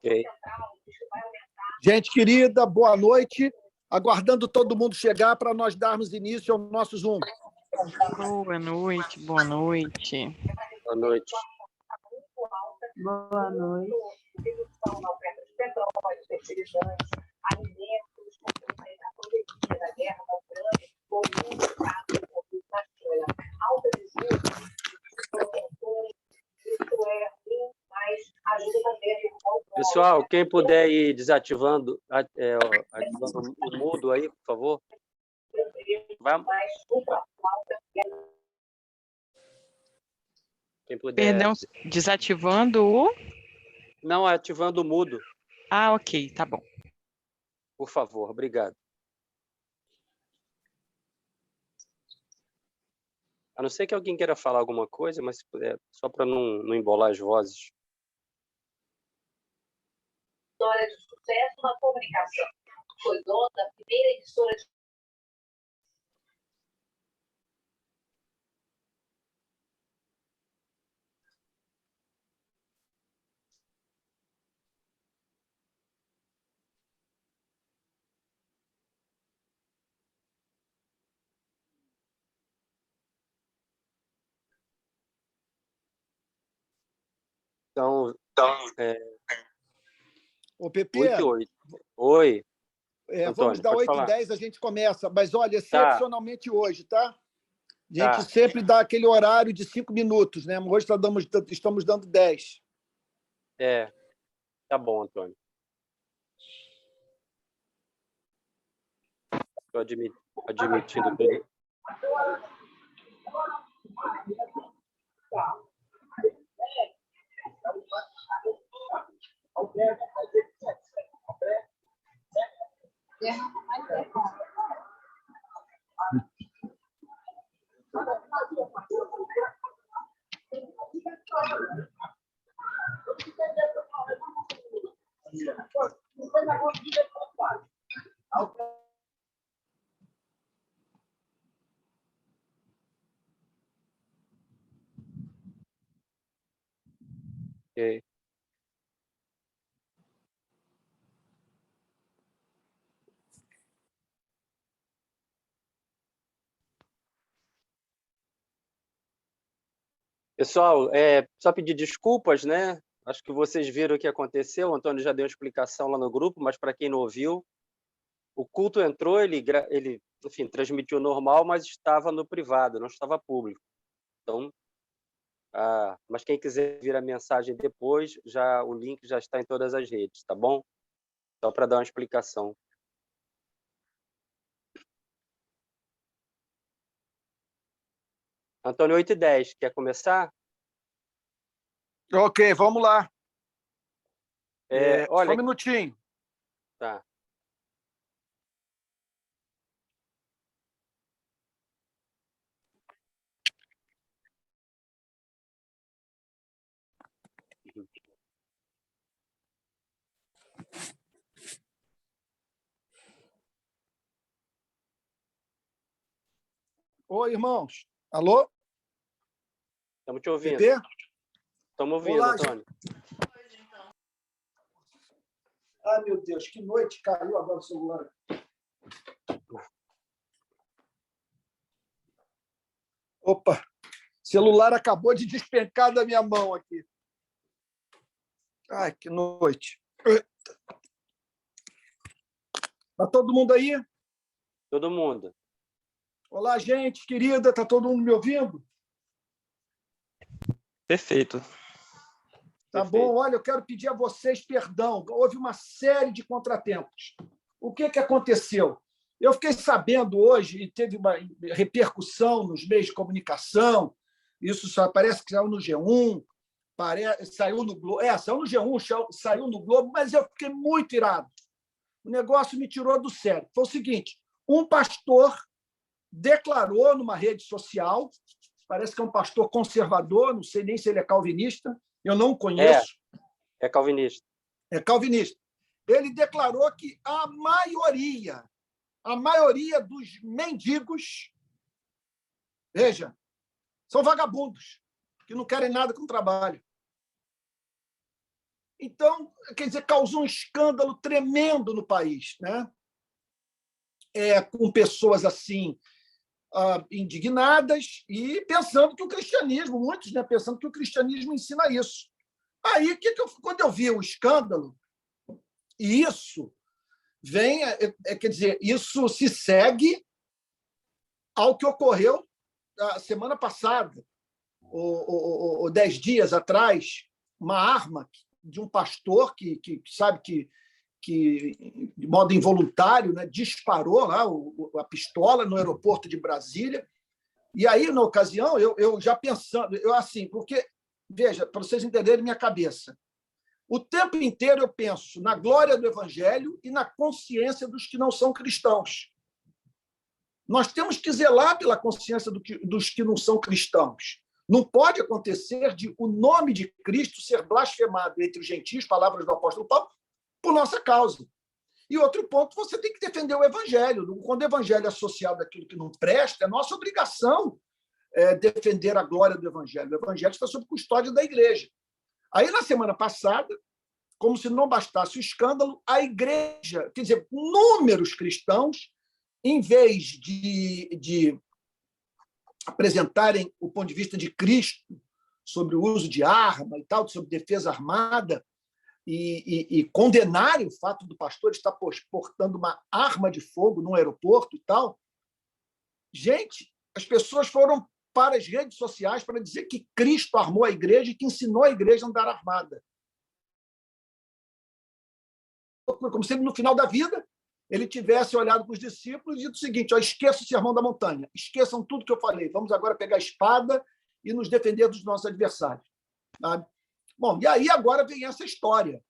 Ok. Gente querida, boa noite. Aguardando todo mundo chegar para nós darmos início ao nosso Zoom. Boa noite, boa noite. Boa noite. Boa noite. Pessoal, quem puder ir desativando, ativando o mudo aí, por favor. Vamos. Quem puder. Perdão, desativando o... Não, ativando o mudo, Ah, ok, tá bom. por favor. Obrigado. A não ser que alguém queira falar alguma coisa, mas se puder, só para não embolar as vozes. História de sucesso na comunicação. Foi dona da primeira emissora de... Então, Ô, Pepe, 8 e 8. Oi, vamos Antônio, dar pode 8 e falar. 10, a gente começa. Mas, olha, excepcionalmente hoje, tá? A gente Tá. sempre dá aquele horário de 5 minutos, né? Hoje estamos dando 10. Tá bom, Antônio. Estou admitindo tudo. Ok. Pessoal, só pedir desculpas, né? Acho que vocês viram o que aconteceu. O Antônio já deu uma explicação lá no grupo, mas para quem não ouviu, o culto entrou, ele, enfim, transmitiu normal, mas estava no privado, não estava público. Então, mas quem quiser vir a mensagem depois, o link já está em todas as redes, tá bom? Só para dar uma explicação. Antônio, 8 e 10, quer começar? Ok, vamos lá. Olha, Só um minutinho. tá. Oi, irmãos. Alô? Estamos te ouvindo. Pepe? Estamos ouvindo, Olá, Antônio. Ai, meu Deus, que noite caiu agora o celular. Opa, celular acabou de despencar da minha mão aqui. Ai, que noite. Tá todo mundo aí? Todo mundo. Olá, gente querida, tá todo mundo me ouvindo? Perfeito. Tá Perfeito. bom? Olha, eu quero pedir a vocês perdão. Houve uma série de contratempos. O que aconteceu? Eu fiquei sabendo hoje, e teve uma repercussão nos meios de comunicação, isso só parece que saiu no G1, saiu no Globo, saiu no G1, saiu no Globo, mas eu fiquei muito irado. O negócio me tirou do sério. Foi o seguinte, um pastor declarou numa rede social, parece que é um pastor conservador, não sei nem se ele é calvinista, eu não conheço. É calvinista. É calvinista. Ele declarou que a maioria dos mendigos, veja, são vagabundos, que não querem nada com trabalho. Então, quer dizer, causou um escândalo tremendo no país, né? Com pessoas assim indignadas e pensando que o cristianismo, muitos, né, pensando que o cristianismo ensina isso. Aí, quando eu vi o escândalo, e isso vem, quer dizer, isso se segue ao que ocorreu a semana passada, ou 10 dias atrás, uma arma de um pastor que sabe que de modo involuntário, né, disparou lá a pistola no aeroporto de Brasília. E aí, na ocasião, eu já pensando, assim, porque, veja, para vocês entenderem minha cabeça, o tempo inteiro eu penso na glória do Evangelho e na consciência dos que não são cristãos. Nós temos que zelar pela consciência dos que não são cristãos. Não pode acontecer de o nome de Cristo ser blasfemado entre os gentios, palavras do apóstolo Paulo, por nossa causa. E outro ponto, você tem que defender o Evangelho. Quando o Evangelho é associado àquilo que não presta, é nossa obrigação defender a glória do Evangelho. O Evangelho está sob custódia da Igreja. Aí, na semana passada, como se não bastasse o escândalo, a Igreja, quer dizer, inúmeros cristãos, em vez de apresentarem o ponto de vista de Cristo sobre o uso de arma e tal, sobre defesa armada, e condenarem o fato do pastor estar portando uma arma de fogo no aeroporto e tal. Gente, as pessoas foram para as redes sociais para dizer que Cristo armou a igreja e que ensinou a igreja a andar armada. Como se no final da vida ele tivesse olhado para os discípulos e dito o seguinte: esqueça o sermão da montanha, esqueçam tudo que eu falei, vamos agora pegar a espada e nos defender dos nossos adversários. Sabe? Bom, e aí agora vem essa história.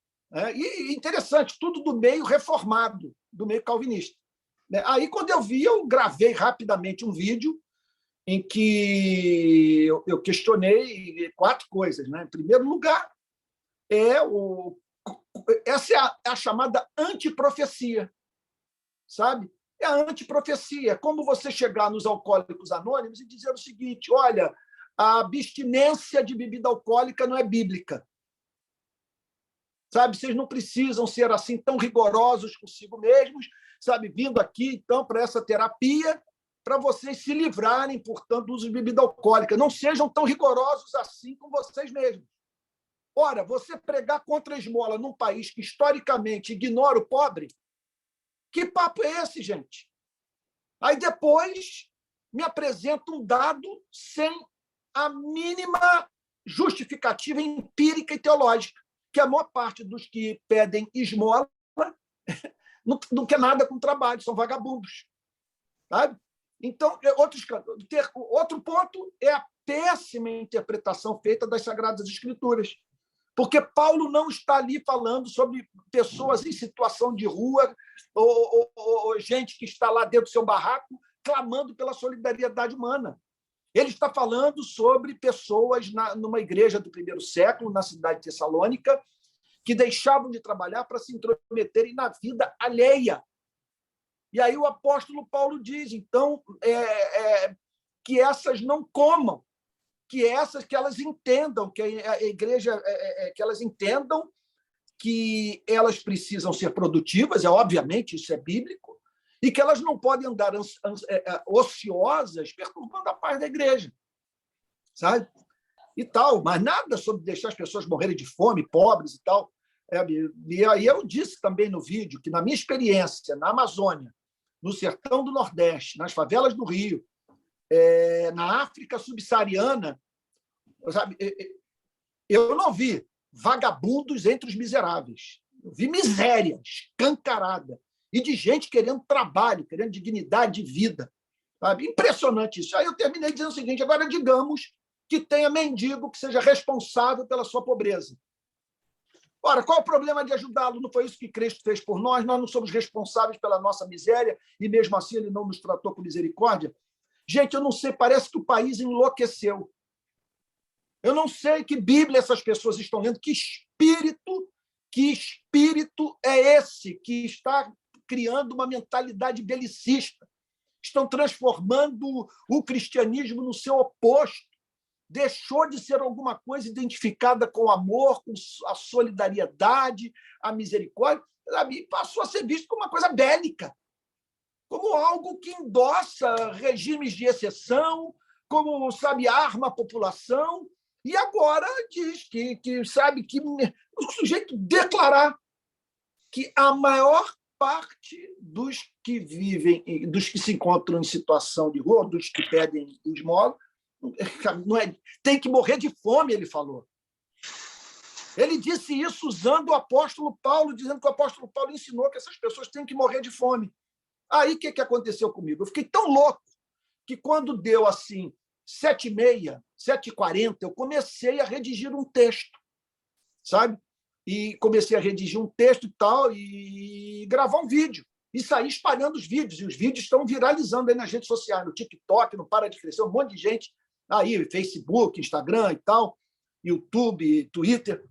E interessante, tudo do meio reformado, do meio calvinista. Aí, quando eu vi, eu gravei rapidamente um vídeo em que eu questionei 4 coisas. Em primeiro lugar, essa é a chamada antiprofecia. Sabe? É a antiprofecia. É como você chegar nos Alcoólicos Anônimos e dizer o seguinte: olha, a abstinência de bebida alcoólica não é bíblica. Sabe, vocês não precisam ser assim tão rigorosos consigo mesmos, sabe, vindo aqui então para essa terapia, para vocês se livrarem, portanto, do uso de bebida alcoólica. Não sejam tão rigorosos assim com vocês mesmos. Ora, você pregar contra a esmola num país que historicamente ignora o pobre, que papo é esse, gente? Aí depois me apresenta um dado sem a mínima justificativa empírica e teológica, que a maior parte dos que pedem esmola não quer nada com trabalho, são vagabundos. Sabe? Então, outro ponto é a péssima interpretação feita das Sagradas Escrituras. Porque Paulo não está ali falando sobre pessoas em situação de rua ou gente que está lá dentro do seu barraco clamando pela solidariedade humana. Ele está falando sobre pessoas numa igreja do primeiro século, na cidade de Tessalônica, que deixavam de trabalhar para se intrometerem na vida alheia. E aí o apóstolo Paulo diz, então, que essas não comam, que elas entendam, que a igreja, que elas entendam que elas precisam ser produtivas, obviamente, isso é bíblico, e que elas não podem andar ociosas, perturbando a paz da igreja. Sabe? E tal, mas nada sobre deixar as pessoas morrerem de fome, pobres e tal. E aí eu disse também no vídeo que, na minha experiência na Amazônia, no sertão do Nordeste, nas favelas do Rio, na África subsaariana, sabe, eu não vi vagabundos entre os miseráveis. Eu vi miséria escancarada e de gente querendo trabalho, querendo dignidade de vida. Sabe? Impressionante isso. Aí eu terminei dizendo o seguinte: agora digamos que tenha mendigo que seja responsável pela sua pobreza. Ora, qual o problema de ajudá-lo? Não foi isso que Cristo fez por nós? Nós não somos responsáveis pela nossa miséria e, mesmo assim, ele não nos tratou com misericórdia? Gente, eu não sei, parece que o país enlouqueceu. Eu não sei que Bíblia essas pessoas estão lendo, que espírito é esse que está criando uma mentalidade belicista. Estão transformando o cristianismo no seu oposto, deixou de ser alguma coisa identificada com o amor, com a solidariedade, a misericórdia, sabe? Passou a ser visto como uma coisa bélica, como algo que endossa regimes de exceção, como, sabe, arma a população, e agora diz que sabe, que o sujeito declarar que a maior parte dos que vivem, dos que se encontram em situação de rua, dos que pedem esmola, não é, tem que morrer de fome, ele falou. Ele disse isso usando o apóstolo Paulo, dizendo que o apóstolo Paulo ensinou que essas pessoas têm que morrer de fome. Aí, o que aconteceu comigo? Eu fiquei tão louco que, quando deu assim 7h30, 7h40, eu comecei a redigir um texto, sabe? E comecei a redigir um texto e tal, e gravar um vídeo. E sair espalhando os vídeos. E os vídeos estão viralizando aí nas redes sociais, no TikTok, não para de crescer, um monte de gente aí, Facebook, Instagram e tal, YouTube, Twitter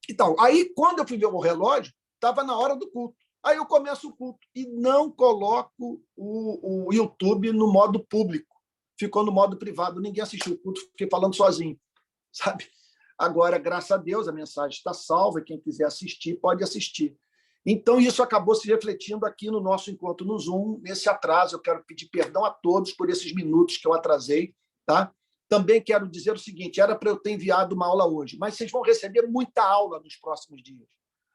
e tal. Aí, quando eu fui ver o relógio, estava na hora do culto. Aí eu começo o culto e não coloco o YouTube no modo público. Ficou no modo privado. Ninguém assistiu o culto, fiquei falando sozinho, sabe? Agora, graças a Deus, a mensagem está salva. Quem quiser assistir, pode assistir. Então, isso acabou se refletindo aqui no nosso encontro no Zoom, nesse atraso. Eu quero pedir perdão a todos por esses minutos que eu atrasei. Tá? Também quero dizer o seguinte, era para eu ter enviado uma aula hoje, mas vocês vão receber muita aula nos próximos dias.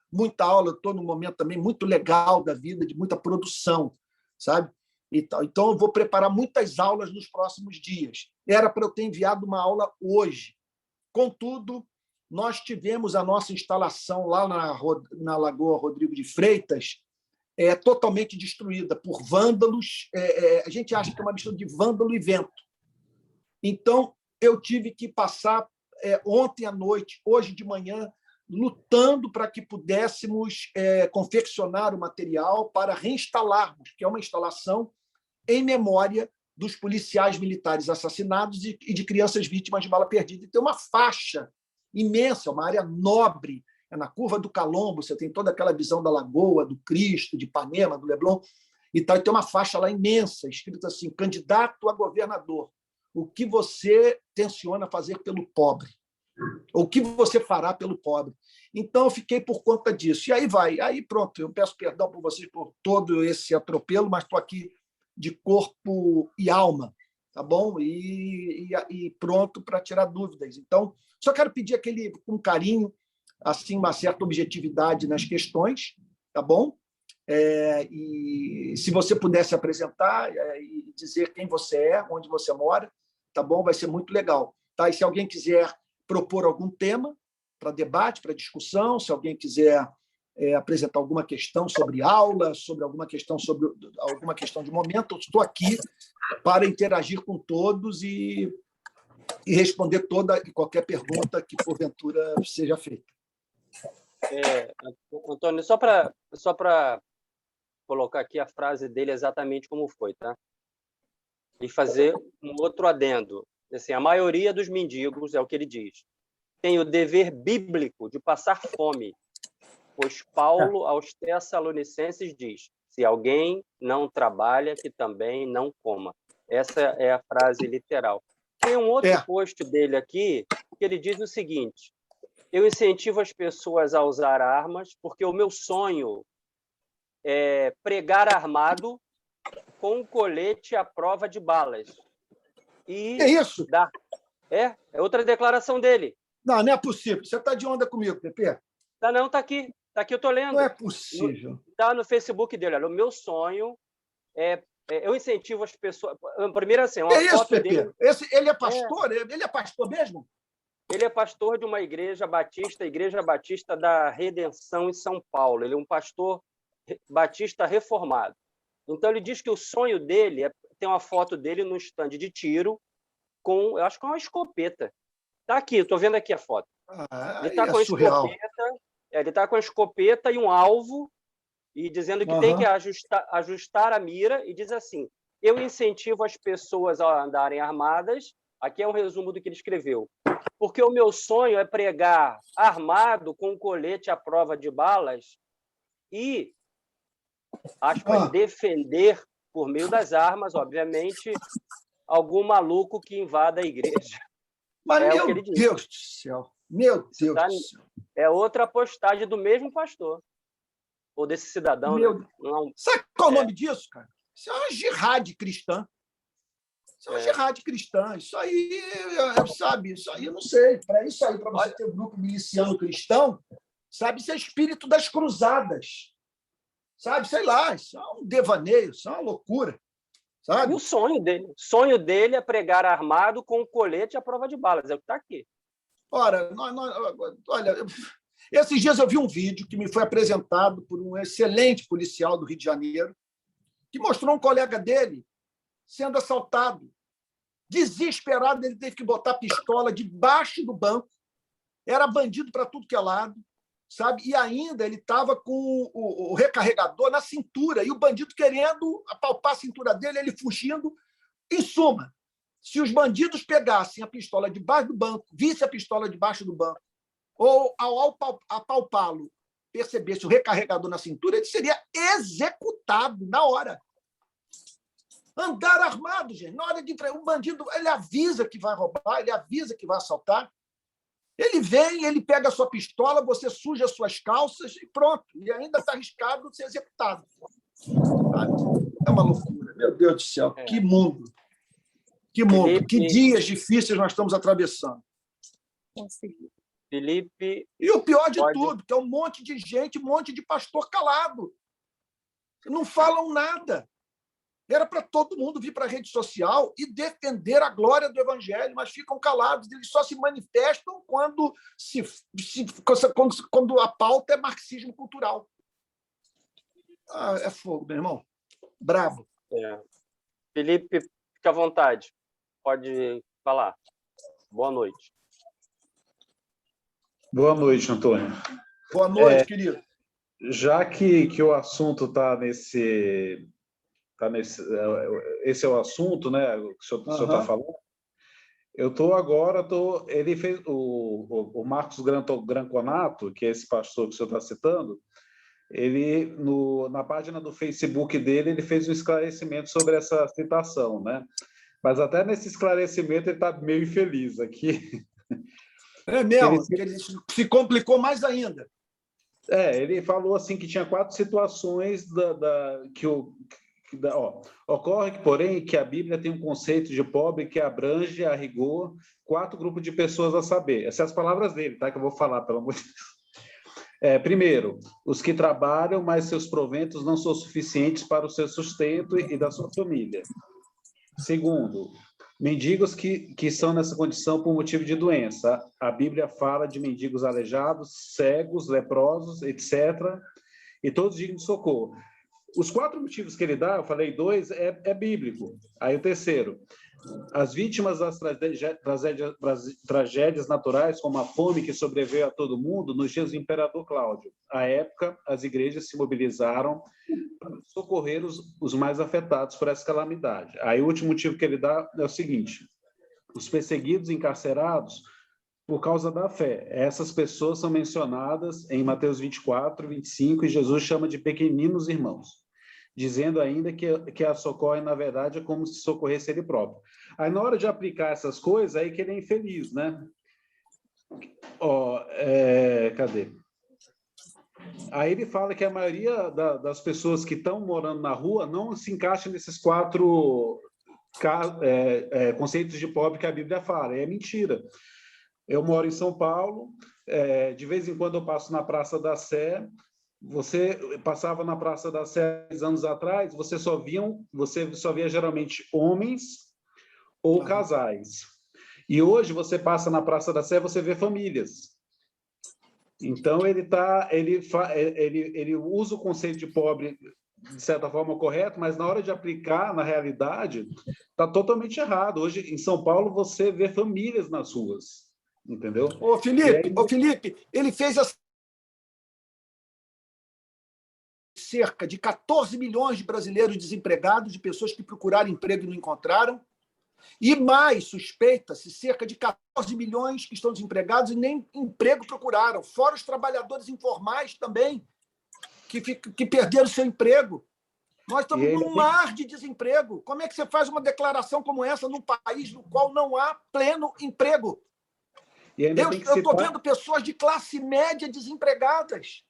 Muita aula, eu estou num momento também muito legal da vida, de muita produção, sabe? Então, eu vou preparar muitas aulas nos próximos dias. Era para eu ter enviado uma aula hoje. Contudo, nós tivemos a nossa instalação lá na Lagoa Rodrigo de Freitas totalmente destruída por vândalos. A gente acha que é uma mistura de vândalo e vento. Então, eu tive que passar ontem à noite, hoje de manhã, lutando para que pudéssemos confeccionar o material para reinstalarmos, que é uma instalação em memória dos policiais militares assassinados e de crianças vítimas de bala perdida. E tem uma faixa imensa, uma área nobre, na curva do Calombo, você tem toda aquela visão da Lagoa, do Cristo, de Ipanema, do Leblon, e tal, e tem uma faixa lá imensa, escrita assim, candidato a governador, o que você tenciona fazer pelo pobre? O que você fará pelo pobre? Então, eu fiquei por conta disso. E aí vai. Aí, pronto, eu peço perdão por vocês por todo esse atropelo, mas estou aqui de corpo e alma, tá bom? E pronto para tirar dúvidas. Então, só quero pedir com carinho, assim, uma certa objetividade nas questões, tá bom? E se você pudesse apresentar e dizer quem você é, onde você mora, tá bom? Vai ser muito legal. Tá? E se alguém quiser propor algum tema para debate, para discussão, se alguém quiser apresentar alguma questão sobre aula, sobre alguma questão de momento, eu estou aqui para interagir com todos e responder toda e qualquer pergunta que, porventura, seja feita. Antônio, só para colocar aqui a frase dele exatamente como foi, tá? E fazer um outro adendo. Assim, a maioria dos mendigos, é o que ele diz, tem o dever bíblico de passar fome, pois Paulo aos Tessalonicenses diz, se alguém não trabalha, que também não coma. Essa é a frase literal. Tem um outro post dele aqui, que ele diz o seguinte, eu incentivo as pessoas a usar armas, porque o meu sonho é pregar armado com um colete à prova de balas. E é isso? É outra declaração dele. Não é possível. Você está de onda comigo, Pepe? Não, está aqui. Está aqui, eu estou lendo. Não é possível. Está no Facebook dele. Olha, o meu sonho eu incentivo as pessoas... Primeiro, assim, uma isso, foto Pepe? dele... Ele é pastor? Ele é pastor mesmo? Ele é pastor de uma igreja batista da Redenção em São Paulo. Ele é um pastor batista reformado. Então, ele diz que o sonho dele tem uma foto dele no estande de tiro com, eu acho que é uma escopeta. Está aqui, estou vendo aqui a foto. Ele está com a escopeta, ele está com a escopeta e um alvo, e dizendo que tem que ajustar a mira, e diz assim, eu incentivo as pessoas a andarem armadas, aqui é um resumo do que ele escreveu, porque o meu sonho é pregar armado com um colete à prova de balas e, aspas, defender, por meio das armas, obviamente, algum maluco que invada a igreja. Mas, É o que meu ele diz. Deus do céu, meu Deus Tá- do céu. É outra postagem do mesmo pastor, ou desse cidadão, né? Meu... Não, Sabe qual é o É. nome disso, cara? Isso é uma jihad cristã. Isso é uma jihad cristã. Isso aí, sabe? Isso aí eu não sei. Para isso aí, para você ter um grupo miliciano cristão, sabe? Isso é espírito das cruzadas. Sabe? Sei lá, isso é um devaneio, isso é uma loucura. E Sabe? o sonho dele é pregar armado com um colete à prova de balas. É o que está aqui. Ora, olha, esses dias eu vi um vídeo que me foi apresentado por um excelente policial do Rio de Janeiro, que mostrou um colega dele sendo assaltado. Desesperado, ele teve que botar a pistola debaixo do banco. Era bandido para tudo que é lado, sabe? E ainda ele estava com o recarregador na cintura, e o bandido querendo apalpar a cintura dele, ele fugindo. Em suma, se os bandidos pegassem a pistola debaixo do banco, visse a pistola debaixo do banco, ou ao apalpá-lo, percebesse o recarregador na cintura, ele seria executado na hora. Andar armado, gente. Na hora de entregar, um bandido, ele avisa que vai roubar, ele avisa que vai assaltar. Ele vem, ele pega a sua pistola, você suja as suas calças e pronto. E ainda está arriscado de ser executado. É uma loucura. Meu Deus do céu. Que mundo. Que mundo. Que dias difíceis nós estamos atravessando. Felipe. E o pior de tudo, que é um monte de gente, um monte de pastor calado. Não falam nada. Era para todo mundo vir para a rede social e defender a glória do Evangelho, mas ficam calados. Eles só se manifestam quando a pauta é marxismo cultural. É fogo, meu irmão. Brabo. Felipe, fica à vontade. Pode falar. Boa noite. Boa noite, Antônio. Boa noite, querido. Já que o assunto está nesse... esse é o assunto, né? O que o senhor está falando. Ele fez o Marcos Granconato, que é esse pastor que o senhor está citando, ele na página do Facebook dele ele fez um esclarecimento sobre essa citação, né? Mas até nesse esclarecimento ele está meio infeliz aqui. É mesmo, porque ele se complicou mais ainda. Ele falou assim que tinha 4 situações ocorre, porém, que a Bíblia tem um conceito de pobre que abrange, a rigor, 4 grupos de pessoas a saber. Essas são as palavras dele, tá? Que eu vou falar, pelo amor de Deus. Primeiro, os que trabalham, mas seus proventos não são suficientes para o seu sustento e da sua família. Segundo, mendigos que são nessa condição por motivo de doença. A Bíblia fala de mendigos aleijados, cegos, leprosos, etc., e todos dignos de socorro. Os 4 motivos que ele dá, eu falei 2, é bíblico. Aí o terceiro, as vítimas das tragédias naturais, como a fome que sobreveio a todo mundo nos dias do imperador Cláudio. À época, as igrejas se mobilizaram para socorrer os mais afetados por essa calamidade. Aí o último motivo que ele dá é o seguinte, os perseguidos, encarcerados, por causa da fé. Essas pessoas são mencionadas em Mateus 24, 25, e Jesus chama de pequeninos irmãos, dizendo ainda que a socorre, na verdade, é como se socorresse ele próprio. Aí, na hora de aplicar essas coisas, aí que ele é infeliz, né? Cadê? Aí ele fala que a maioria das pessoas que estão morando na rua não se encaixa nesses 4 conceitos de pobre que a Bíblia fala. É mentira. Eu moro em São Paulo, de vez em quando eu passo na Praça da Sé. Você passava na Praça da Sé 10 anos atrás, você só via geralmente homens ou casais. E hoje você passa na Praça da Sé, você vê famílias. Então ele usa o conceito de pobre de certa forma correto, mas na hora de aplicar na realidade está totalmente errado. Hoje em São Paulo você vê famílias nas ruas. Entendeu? Ô, Felipe, ele fez cerca de 14 milhões de brasileiros desempregados, de pessoas que procuraram emprego e não encontraram, e mais, suspeita-se, cerca de 14 milhões que estão desempregados e nem emprego procuraram, fora os trabalhadores informais também, que perderam seu emprego. Nós estamos num mar de desemprego. Como é que você faz uma declaração como essa num país no qual não há pleno emprego? E ainda Eu tem que estou citar... vendo pessoas de classe média desempregadas.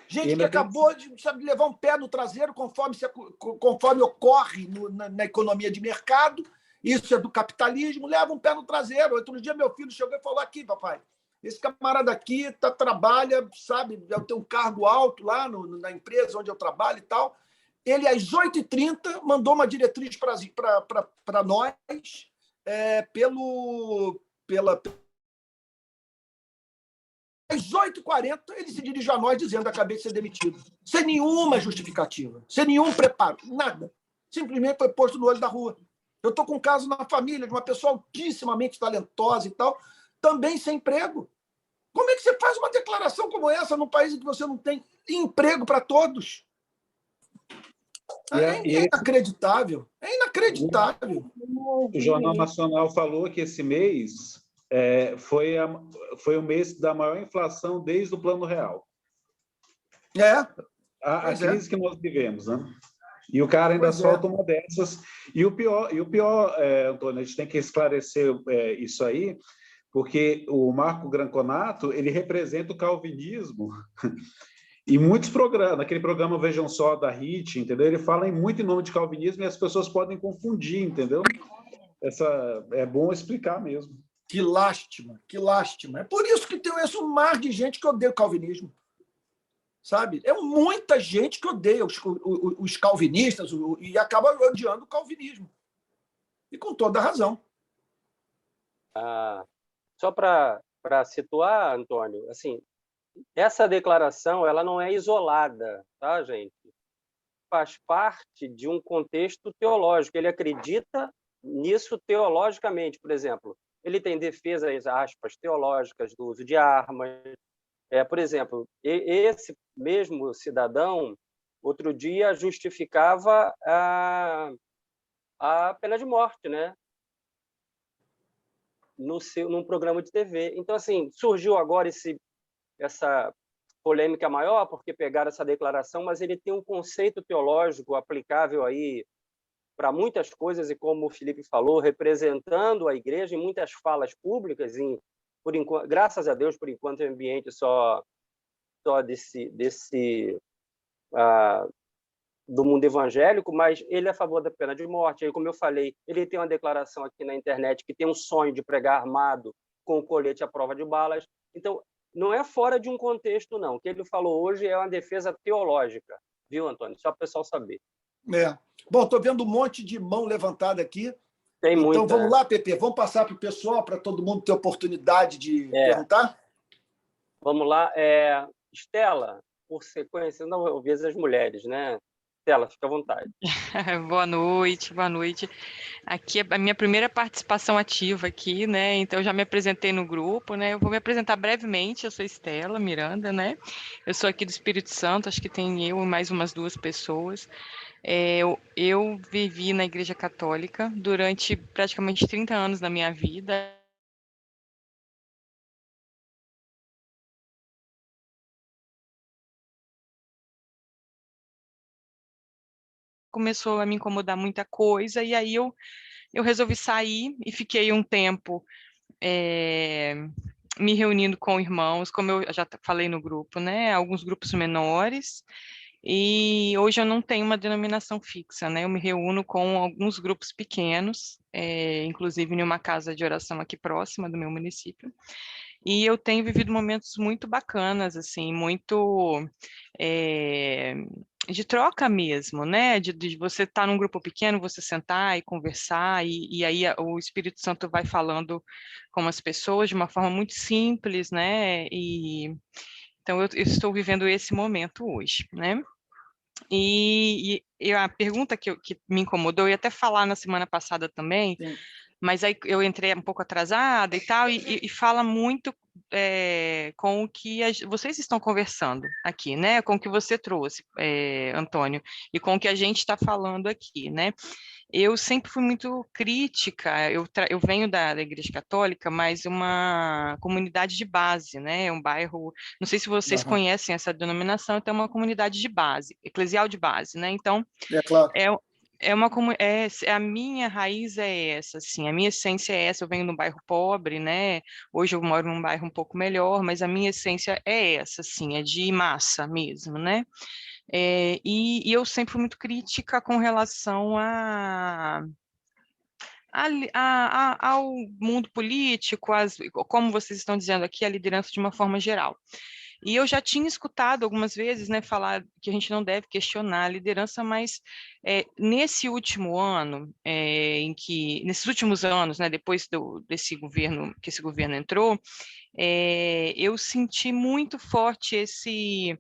Gente que ainda tem acabou de, sabe, levar um pé no traseiro conforme ocorre na economia de mercado. Isso é do capitalismo, leva um pé no traseiro. Outro dia, meu filho chegou e falou: aqui, papai, esse camarada aqui trabalha, sabe, eu tenho um cargo alto lá na empresa onde eu trabalho e tal. Ele, às 8h30, mandou uma diretriz para nós, às 8h40, ele se dirigiu a nós dizendo: acabei de ser demitido. Sem nenhuma justificativa, sem nenhum preparo, nada. Simplesmente foi posto no olho da rua. Eu estou com um caso na família de uma pessoa altissimamente talentosa e tal, também sem emprego. Como é que você faz uma declaração como essa num país em que você não tem emprego para todos? É inacreditável. É inacreditável. O Jornal Nacional falou que esse mês foi o mês da maior inflação desde o Plano Real. A crise que nós vivemos, né? E o cara ainda solta uma dessas. E o pior, Antônio, a gente tem que esclarecer isso aí, porque o Marco Granconato, ele representa o calvinismo. E muitos programas, naquele programa Vejam Só, da HIT, entendeu? Ele fala muito em nome de calvinismo e as pessoas podem confundir, entendeu? É bom explicar mesmo. Que lástima, que lástima. É por isso que tem esse mar de gente que odeia o calvinismo. Sabe? É muita gente que odeia os calvinistas e acaba odiando o calvinismo. E com toda a razão. Só para situar, Antônio, assim, essa declaração ela não é isolada, tá, gente? Faz parte de um contexto teológico. Ele acredita nisso teologicamente. Por exemplo, ele tem defesas, aspas, teológicas do uso de armas. Por exemplo, esse mesmo cidadão, outro dia, justificava a pena de morte, né? Num programa de TV. Então, assim, surgiu agora essa polêmica maior, porque pegaram essa declaração, mas ele tem um conceito teológico aplicável aí para muitas coisas, e como o Felipe falou, representando a igreja em muitas falas públicas, por enquanto, graças a Deus, por enquanto, é um ambiente só do mundo evangélico, mas ele é a favor da pena de morte. Aí, como eu falei, ele tem uma declaração aqui na internet que tem um sonho de pregar armado com o colete à prova de balas. Então, não é fora de um contexto, não. O que ele falou hoje é uma defesa teológica, viu, Antônio? Só para o pessoal saber. Bom, estou vendo um monte de mão levantada aqui. Tem muita. Então, vamos lá, Pepe, vamos passar para o pessoal, para todo mundo ter oportunidade de perguntar? Vamos lá. Estela, por sequência, não ouvi as mulheres, né? Estela, fica à vontade. Boa noite, boa noite. Aqui é a minha primeira participação ativa aqui, né? Então, eu já me apresentei no grupo, né? Eu vou me apresentar brevemente. Eu sou Estela Miranda, né? Eu sou aqui do Espírito Santo, acho que tem eu e mais umas 2 pessoas. Eu vivi na Igreja Católica durante praticamente 30 anos da minha vida. Começou a me incomodar muita coisa, e aí eu resolvi sair e fiquei um tempo me reunindo com irmãos, como eu já falei no grupo, né? Alguns grupos menores, e hoje eu não tenho uma denominação fixa, né? Eu me reúno com alguns grupos pequenos, inclusive em uma casa de oração aqui próxima do meu município. E eu tenho vivido momentos muito bacanas, assim, muito de troca mesmo, né? De você estar num grupo pequeno, você sentar e conversar, e aí o Espírito Santo vai falando com as pessoas de uma forma muito simples, né? Então eu estou vivendo esse momento hoje, né? E a pergunta que me incomodou, eu ia até falar na semana passada também, Sim. Mas aí eu entrei um pouco atrasada e tal, e fala muito com o que vocês estão conversando aqui, né? Com o que você trouxe, Antônio, e com o que a gente está falando aqui, né? Eu sempre fui muito crítica, eu venho da Igreja Católica, mas uma comunidade de base, né? Um bairro, não sei se vocês conhecem essa denominação, então é uma comunidade de base, eclesial de base, né? Então, claro. a minha raiz é essa, assim, a minha essência é essa. Eu venho de um bairro pobre, né? Hoje eu moro num bairro um pouco melhor, mas a minha essência é essa, assim, é de massa mesmo, né? E eu sempre fui muito crítica com relação ao mundo político, como vocês estão dizendo aqui, a liderança de uma forma geral. E eu já tinha escutado algumas vezes, né, falar que a gente não deve questionar a liderança, mas nesse último ano, nesses últimos anos, né, depois desse governo, que esse governo entrou, eu senti muito forte esse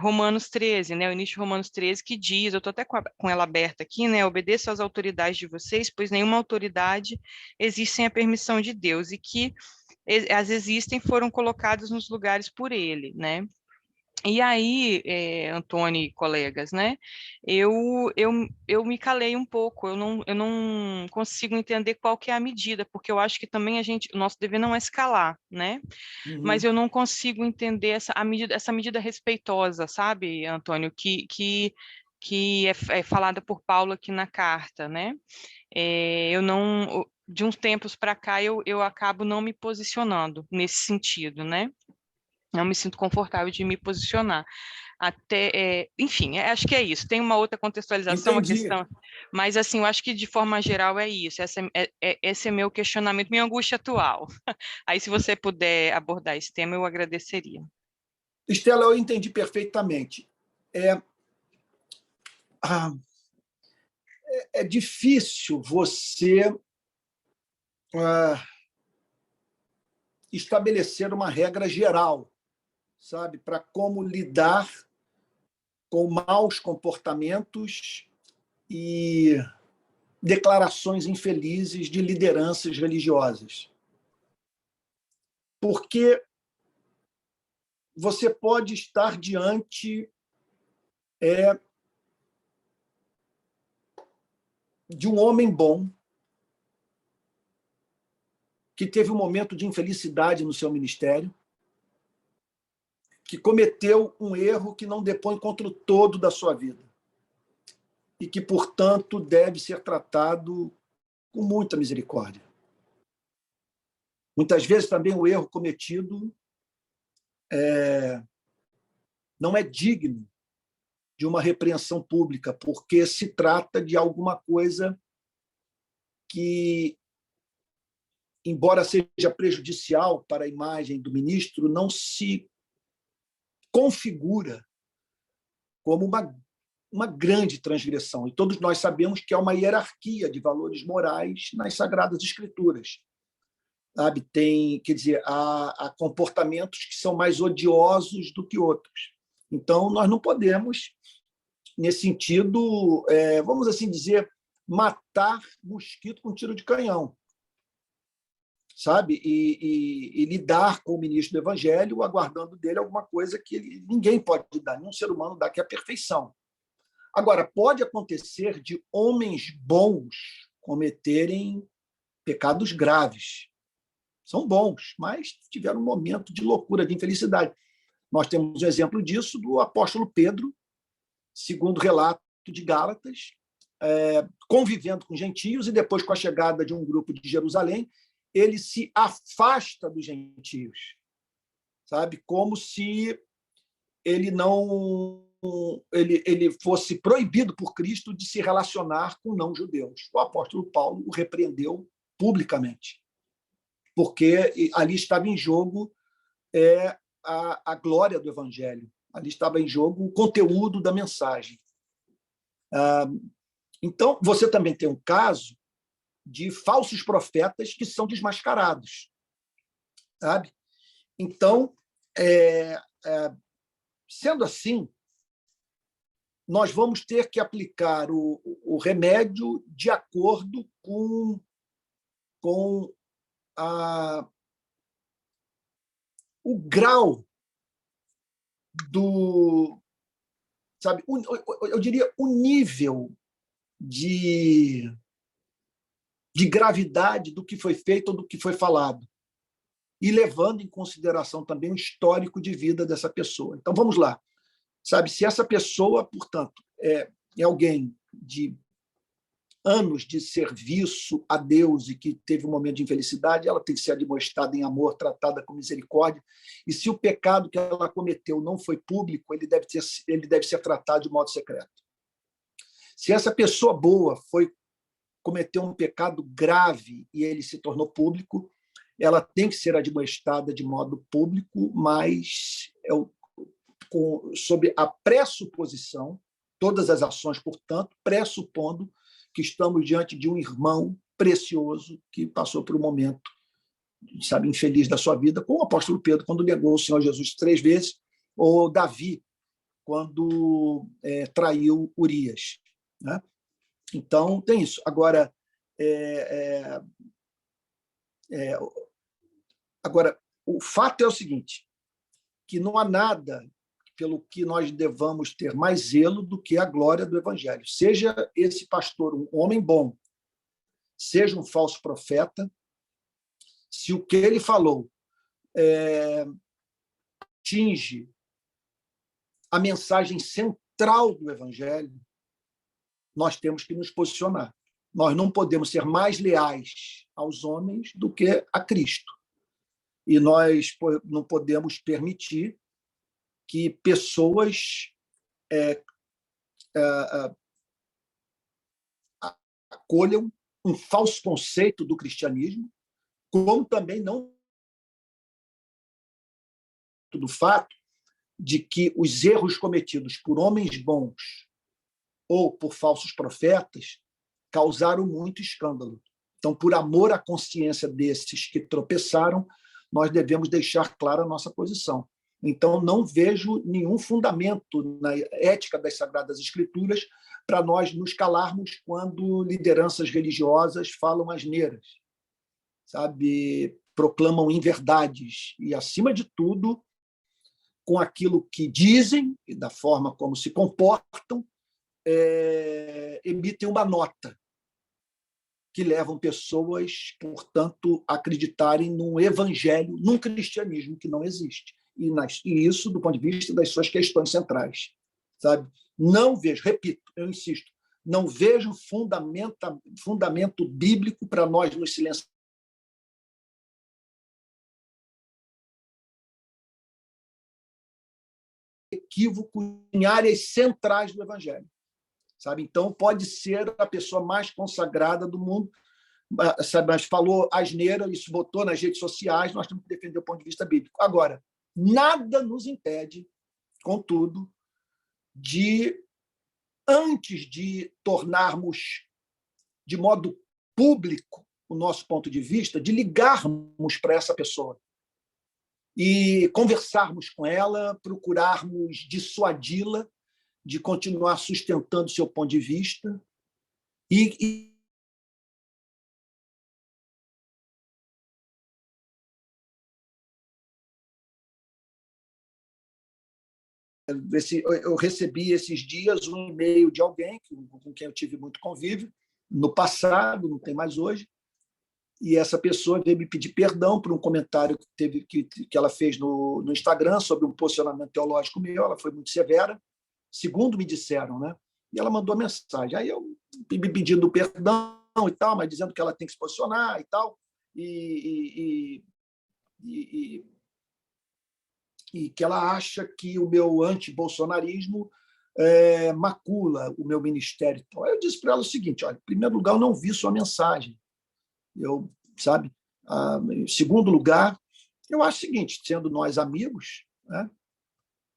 Romanos 13, né, o início de Romanos 13, que diz, eu estou até com ela aberta aqui, né, obedeçam às autoridades de vocês, pois nenhuma autoridade existe sem a permissão de Deus, e que as existem foram colocadas nos lugares por ele, né? E aí, Antônio e colegas, né? Eu me calei um pouco, eu não consigo entender qual que é a medida, porque eu acho que também o nosso dever não é escalar, né? Mas eu não consigo entender essa medida respeitosa, sabe, Antônio, que é falada por Paulo aqui na carta, né? Eu não, de uns tempos para cá, eu acabo não me posicionando nesse sentido, né? Não me sinto confortável de me posicionar. Enfim, acho que é isso. Tem uma outra contextualização, uma Entendi. questão, mas assim, eu acho que de forma geral é isso. Esse é meu questionamento, minha angústia atual. Aí, se você puder abordar esse tema, eu agradeceria. Estela, eu entendi perfeitamente. É difícil você estabelecer uma regra geral, sabe, para como lidar com maus comportamentos e declarações infelizes de lideranças religiosas. Porque você pode estar diante de um homem bom que teve um momento de infelicidade no seu ministério, que cometeu um erro que não depõe contra o todo da sua vida e que, portanto, deve ser tratado com muita misericórdia. Muitas vezes também o erro cometido não é digno de uma repreensão pública, porque se trata de alguma coisa que, embora seja prejudicial para a imagem do ministro, não se configura como uma grande transgressão. E todos nós sabemos que há uma hierarquia de valores morais nas Sagradas Escrituras. Sabe? Quer dizer, há comportamentos que são mais odiosos do que outros. Então, nós não podemos, nesse sentido, vamos assim dizer, matar mosquito com tiro de canhão, sabe? E lidar com o ministro do Evangelho, aguardando dele alguma coisa que ninguém pode dar, nenhum ser humano dá, que é a perfeição. Agora, pode acontecer de homens bons cometerem pecados graves. São bons, mas tiveram um momento de loucura, de infelicidade. Nós temos um exemplo disso do apóstolo Pedro, segundo o relato de Gálatas, convivendo com gentios, e depois, com a chegada de um grupo de Jerusalém, ele se afasta dos gentios, sabe? Como se ele fosse proibido por Cristo de se relacionar com não-judeus. O apóstolo Paulo o repreendeu publicamente, porque ali estava em jogo a glória do Evangelho, ali estava em jogo o conteúdo da mensagem. Então, você também tem um caso de falsos profetas que são desmascarados, sabe? Então, sendo assim, nós vamos ter que aplicar o remédio de acordo com o grau sabe, eu diria, o nível de gravidade do que foi feito ou do que foi falado, e levando em consideração também o histórico de vida dessa pessoa. Então, vamos lá. Sabe, se essa pessoa, portanto, é alguém de anos de serviço a Deus e que teve um momento de infelicidade, ela tem que ser admoestada em amor, tratada com misericórdia. E se o pecado que ela cometeu não foi público, ele deve ser tratado de modo secreto. Se essa pessoa boa cometeu um pecado grave e ele se tornou público, ela tem que ser admoestada de modo público, mas sob a pressuposição, todas as ações, portanto, pressupondo que estamos diante de um irmão precioso que passou por um momento, sabe, infeliz da sua vida, como o apóstolo Pedro, quando negou o Senhor Jesus 3 vezes, ou Davi, quando traiu Urias. Né? Então, tem isso. Agora, agora, o fato é o seguinte, que não há nada pelo que nós devamos ter mais zelo do que a glória do Evangelho. Seja esse pastor um homem bom, seja um falso profeta, se o que ele falou atinge a mensagem central do Evangelho, nós temos que nos posicionar. Nós não podemos ser mais leais aos homens do que a Cristo. E nós não podemos permitir que pessoas acolham um falso conceito do cristianismo, como também não do fato de que os erros cometidos por homens bons ou por falsos profetas causaram muito escândalo. Então, por amor à consciência desses que tropeçaram, nós devemos deixar clara a nossa posição. Então, não vejo nenhum fundamento na ética das Sagradas Escrituras para nós nos calarmos quando lideranças religiosas falam asneiras, sabe? Proclamam inverdades e, acima de tudo, com aquilo que dizem e da forma como se comportam, emitem uma nota que levam pessoas, portanto, a acreditarem num evangelho, num cristianismo que não existe. E isso do ponto de vista das suas questões centrais. Sabe? Não vejo, repito, eu insisto, não vejo fundamento bíblico para nós nos silenciar. Equívoco em áreas centrais do evangelho. Sabe? Então, pode ser a pessoa mais consagrada do mundo, sabe? Mas falou asneira, isso botou nas redes sociais, nós temos que defender o ponto de vista bíblico. Agora, nada nos impede, contudo, de, antes de tornarmos de modo público o nosso ponto de vista, de ligarmos para essa pessoa e conversarmos com ela, procurarmos dissuadi-la de continuar sustentando seu ponto de vista e eu recebi esses dias um e-mail de alguém com quem eu tive muito convívio, no passado, não tem mais hoje, e essa pessoa veio me pedir perdão por um comentário que ela fez no Instagram sobre um posicionamento teológico meu. Ela foi muito severa, segundo me disseram, né? E ela mandou mensagem. Aí eu me pedindo perdão e tal, mas dizendo que ela tem que se posicionar e tal, e que ela acha que o meu anti-bolsonarismo macula o meu ministério. Então, eu disse para ela o seguinte: olha, em primeiro lugar, eu não vi sua mensagem. Sabe? Em segundo lugar, eu acho o seguinte, sendo nós amigos, né,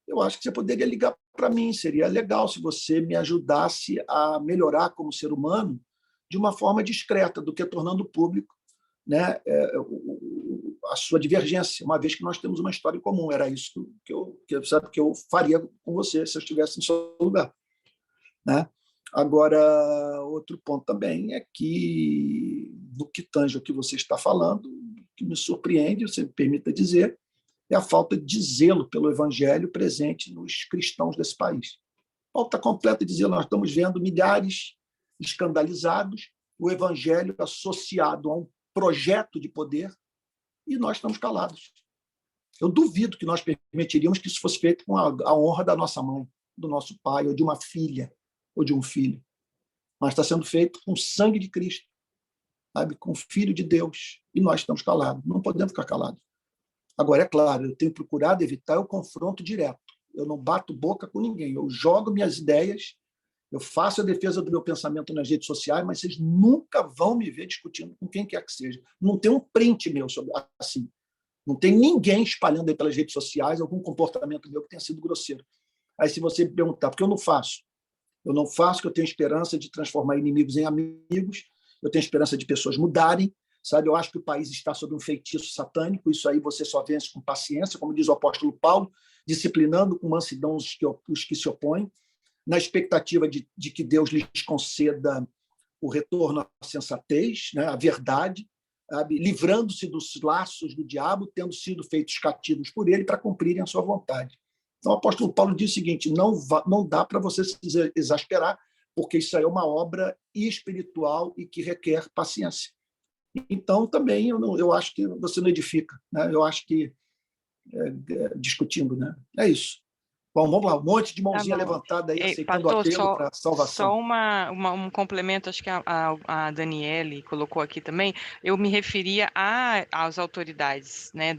eu acho que você poderia ligar para mim, seria legal se você me ajudasse a melhorar como ser humano de uma forma discreta, do que tornando público, né, a sua divergência, uma vez que nós temos uma história em comum. Era isso que eu faria com você se eu estivesse no seu lugar. Né? Agora, outro ponto também é que, no que tange o que você está falando, o que me surpreende, você me permita dizer, é a falta de zelo pelo evangelho presente nos cristãos desse país. Falta completa de zelo. Nós estamos vendo milhares escandalizados, o evangelho associado a um projeto de poder, e nós estamos calados. Eu duvido que nós permitiríamos que isso fosse feito com a honra da nossa mãe, do nosso pai, ou de uma filha, ou de um filho. mas está sendo feito com o sangue de Cristo, sabe? Com o Filho de Deus. E nós estamos calados, não podemos ficar calados. Agora, é claro, eu tenho procurado evitar o confronto direto. Eu não bato boca com ninguém, eu jogo minhas ideias, eu faço a defesa do meu pensamento nas redes sociais, mas vocês nunca vão me ver discutindo com quem quer que seja. Não tem um print meu sobre assim. Não tem ninguém espalhando aí pelas redes sociais algum comportamento meu que tenha sido grosseiro. Aí, se você me perguntar, por que eu não faço? Eu não faço porque eu tenho esperança de transformar inimigos em amigos, eu tenho esperança de pessoas mudarem, sabe? Eu acho que o país está sob um feitiço satânico, isso aí você só vence com paciência, como diz o apóstolo Paulo, disciplinando com mansidão os que se opõem, na expectativa de que Deus lhes conceda o retorno à sensatez, né, à verdade, livrando-se dos laços do diabo, tendo sido feitos cativos por ele para cumprirem a sua vontade. Então, o apóstolo Paulo diz o seguinte: não dá para você se exasperar, porque isso aí é uma obra espiritual e que requer paciência. Então, também, eu acho que você não edifica, né? Eu acho que, discutindo, né? É isso. Bom, vamos lá, um monte de mãozinha levantada aí, aceitando o apelo para a salvação. Só um complemento, acho que a Daniele colocou aqui também, eu me referia às autoridades, né,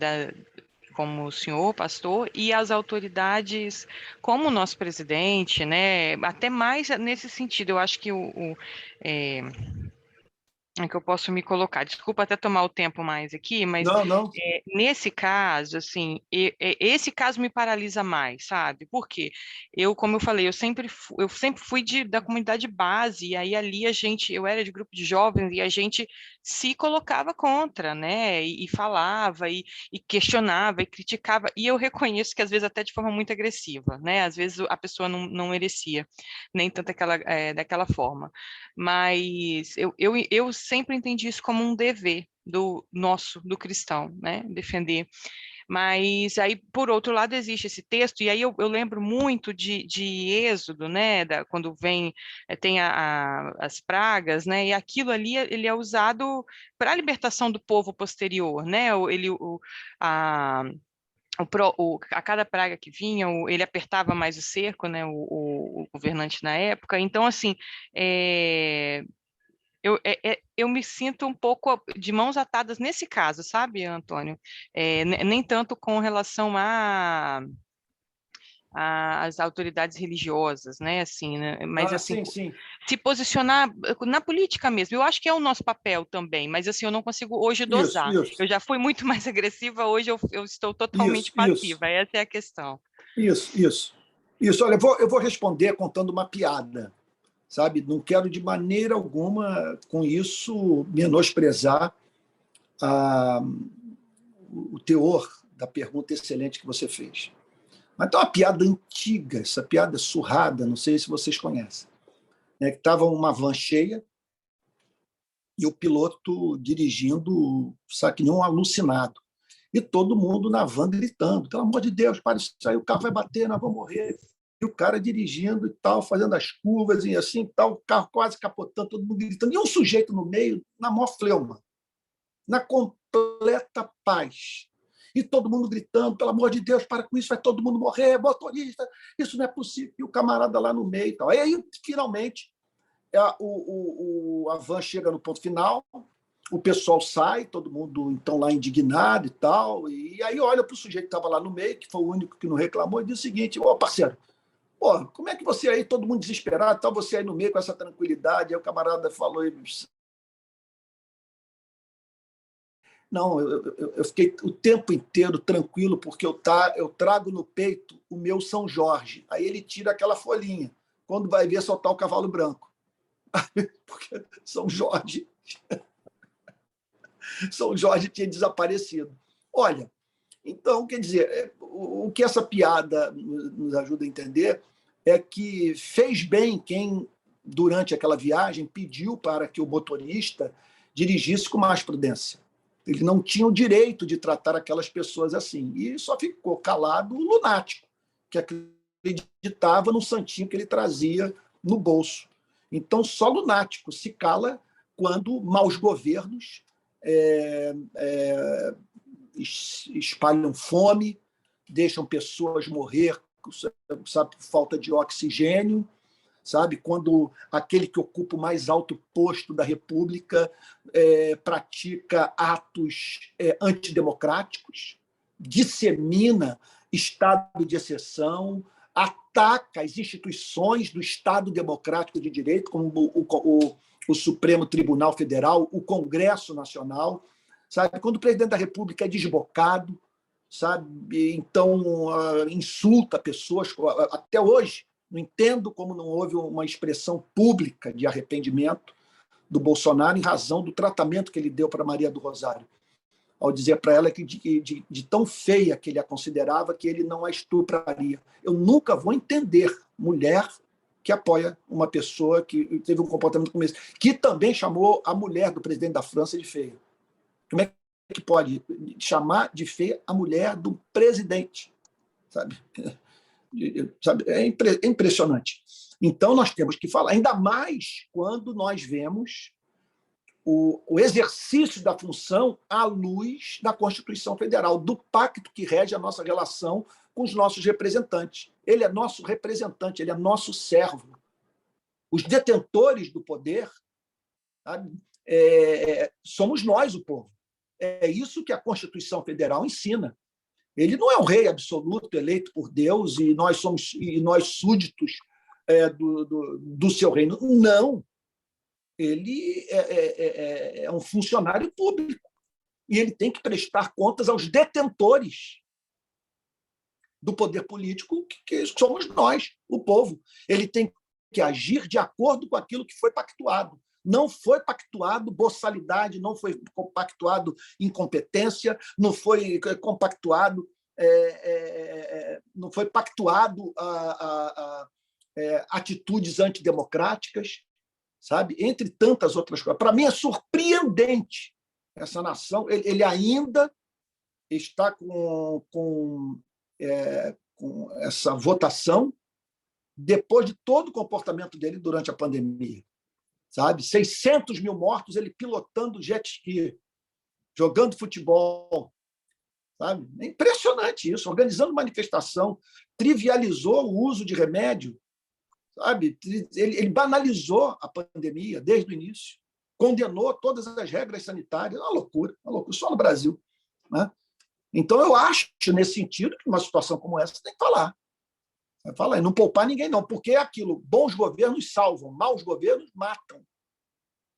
como o senhor, pastor, e às autoridades como o nosso presidente, né, até mais nesse sentido, eu acho que é que eu posso me colocar. Desculpa até tomar o tempo mais aqui, mas não. nesse caso, assim, esse caso me paralisa mais, sabe? Porque como eu falei, eu sempre fui da comunidade base, e aí ali eu era de grupo de jovens, e a gente se colocava contra, né? E falava, e questionava, e criticava, e eu reconheço que às vezes até de forma muito agressiva, né? Às vezes a pessoa não merecia nem tanto daquela forma. Mas eu sempre entendi isso como um dever do cristão, né? Defender. Mas aí, por outro lado, existe esse texto, e aí eu lembro muito de Êxodo, né? Quando tem as pragas, né? E aquilo ali ele é usado para a libertação do povo posterior, né? A cada praga que vinha, ele apertava mais o cerco, né, o governante na época. Então, assim, eu me sinto um pouco de mãos atadas nesse caso, sabe, Antônio? Nem tanto com relação às autoridades religiosas, né, assim, né? Mas assim, Sim. se posicionar na política mesmo. Eu acho que é o nosso papel também, mas assim, eu não consigo hoje dosar. Isso. Eu já fui muito mais agressiva, hoje eu estou totalmente passiva, essa é a questão. Isso. Olha, eu vou responder contando uma piada, sabe? Não quero de maneira alguma, com isso, menosprezar o teor da pergunta excelente que você fez. Mas tem uma piada antiga, essa piada surrada, não sei se vocês conhecem, né? Que estava uma van cheia e o piloto dirigindo, sabe, que nem um alucinado. E todo mundo na van gritando: pelo amor de Deus, para isso aí, o carro vai bater, nós vamos morrer. E o cara dirigindo e tal, fazendo as curvas e assim, tal, o carro quase capotando, todo mundo gritando. E um sujeito no meio, na maior fleuma, na completa paz. E todo mundo gritando: pelo amor de Deus, para com isso, vai todo mundo morrer, motorista, isso não é possível. E o camarada lá no meio e tal. Aí, finalmente, a van chega no ponto final, o pessoal sai, todo mundo então lá indignado e tal, e aí olha para o sujeito que estava lá no meio, que foi o único que não reclamou, e diz o seguinte: ô parceiro, pô, como é que você aí, todo mundo desesperado, tá você aí no meio com essa tranquilidade? Aí o camarada falou: não, eu fiquei o tempo inteiro tranquilo, porque eu trago no peito o meu São Jorge. Aí ele tira aquela folhinha, quando vai ver soltar o cavalo branco. Porque São Jorge tinha desaparecido. Olha, então, quer dizer, o que essa piada nos ajuda a entender é que fez bem quem, durante aquela viagem, pediu para que o motorista dirigisse com mais prudência. Ele não tinha o direito de tratar aquelas pessoas assim. E só ficou calado o lunático, que acreditava no santinho que ele trazia no bolso. Então, só lunático se cala quando maus governos espalham fome, deixam pessoas morrer, sabe, por falta de oxigênio, sabe? Quando aquele que ocupa o mais alto posto da República pratica atos antidemocráticos, dissemina estado de exceção, ataca as instituições do Estado Democrático de Direito, como o Supremo Tribunal Federal, o Congresso Nacional, sabe? Quando o presidente da República é desbocado, sabe? Então insulta pessoas. Até hoje, não entendo como não houve uma expressão pública de arrependimento do Bolsonaro em razão do tratamento que ele deu para Maria do Rosário, ao dizer para ela que de tão feia que ele a considerava, que ele não a estupraria. Eu nunca vou entender mulher que apoia uma pessoa que teve um comportamento como esse, que também chamou a mulher do presidente da França de feia. Como é que pode chamar de feia a mulher do presidente? Sabe? É impressionante. Então, nós temos que falar, ainda mais quando nós vemos o exercício da função à luz da Constituição Federal, do pacto que rege a nossa relação com os nossos representantes. Ele é nosso representante, ele é nosso servo. Os detentores do poder, sabe, somos nós, o povo. É isso que a Constituição Federal ensina. Ele não é um rei absoluto eleito por Deus e nós somos súditos do seu reino. Não. Ele é um funcionário público e ele tem que prestar contas aos detentores do poder político, que somos nós, o povo. Ele tem que agir de acordo com aquilo que foi pactuado. Não foi pactuado boçalidade, não foi compactuado incompetência, não foi compactuado, não foi pactuado atitudes antidemocráticas, sabe? Entre tantas outras coisas. Para mim é surpreendente essa nação. Ele ainda está com essa votação depois de todo o comportamento dele durante a pandemia. Sabe? 600 mil mortos, ele pilotando jet ski, jogando futebol. Sabe? É impressionante isso, organizando manifestação, trivializou o uso de remédio. Sabe? Ele banalizou a pandemia desde o início, condenou todas as regras sanitárias. Uma loucura, só no Brasil. Né? Então, eu acho, nesse sentido, que uma situação como essa tem que falar. Falar e não poupar ninguém, não, porque é aquilo: bons governos salvam, maus governos matam.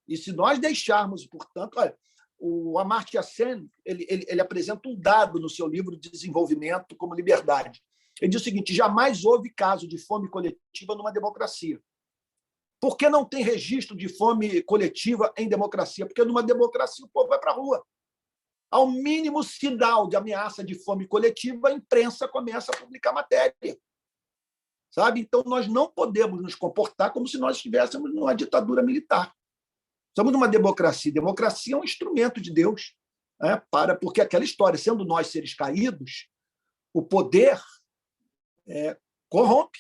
E se nós deixarmos, portanto, olha, o Amartya Sen ele apresenta um dado no seu livro de Desenvolvimento como Liberdade. Ele diz o seguinte: jamais houve caso de fome coletiva numa democracia. Por que não tem registro de fome coletiva em democracia? Porque numa democracia o povo vai para a rua. Ao mínimo sinal de ameaça de fome coletiva, a imprensa começa a publicar matéria. Sabe? Então, nós não podemos nos comportar como se nós estivéssemos numa ditadura militar. Somos numa democracia. Democracia é um instrumento de Deus, né? Porque aquela história, sendo nós seres caídos, o poder corrompe.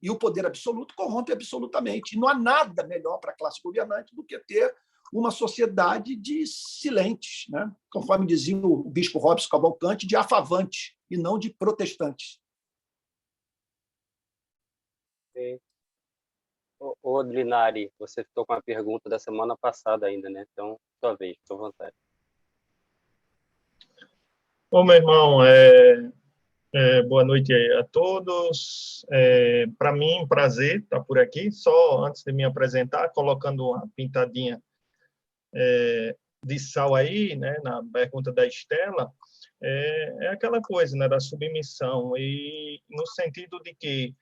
E o poder absoluto corrompe absolutamente. E não há nada melhor para a classe governante do que ter uma sociedade de silentes, né? Conforme dizia o bispo Robson Cavalcante, de afavantes e não de protestantes. Ô, Drinari, você ficou com a pergunta da semana passada ainda, né? Então, sua vez, fica à vontade. Ô, meu irmão, boa noite a todos. Para mim, prazer estar por aqui. Só antes de me apresentar, colocando uma pintadinha de sal aí, né, na pergunta da Estela, é aquela coisa, né, da submissão, e no sentido de que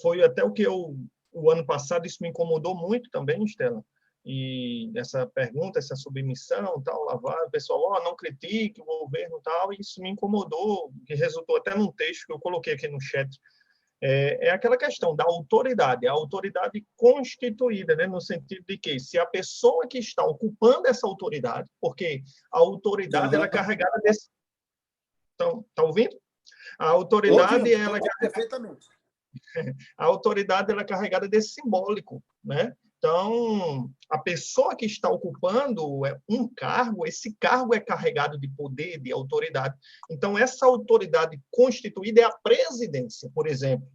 foi até o que o ano passado, isso me incomodou muito também, Estela, e essa pergunta, essa submissão, tal, lavar, o pessoal, não critique o governo, tal, e isso me incomodou, que resultou até num texto que eu coloquei aqui no chat. É aquela questão da autoridade, a autoridade constituída, né, no sentido de que se a pessoa que está ocupando essa autoridade, porque a autoridade ela é carregada desse... Então, tá ouvindo? A autoridade ela é perfeitamente. A autoridade ela é carregada desse simbólico, né? Então, a pessoa que está ocupando um cargo, esse cargo é carregado de poder, de autoridade. Então, essa autoridade constituída é a presidência, por exemplo.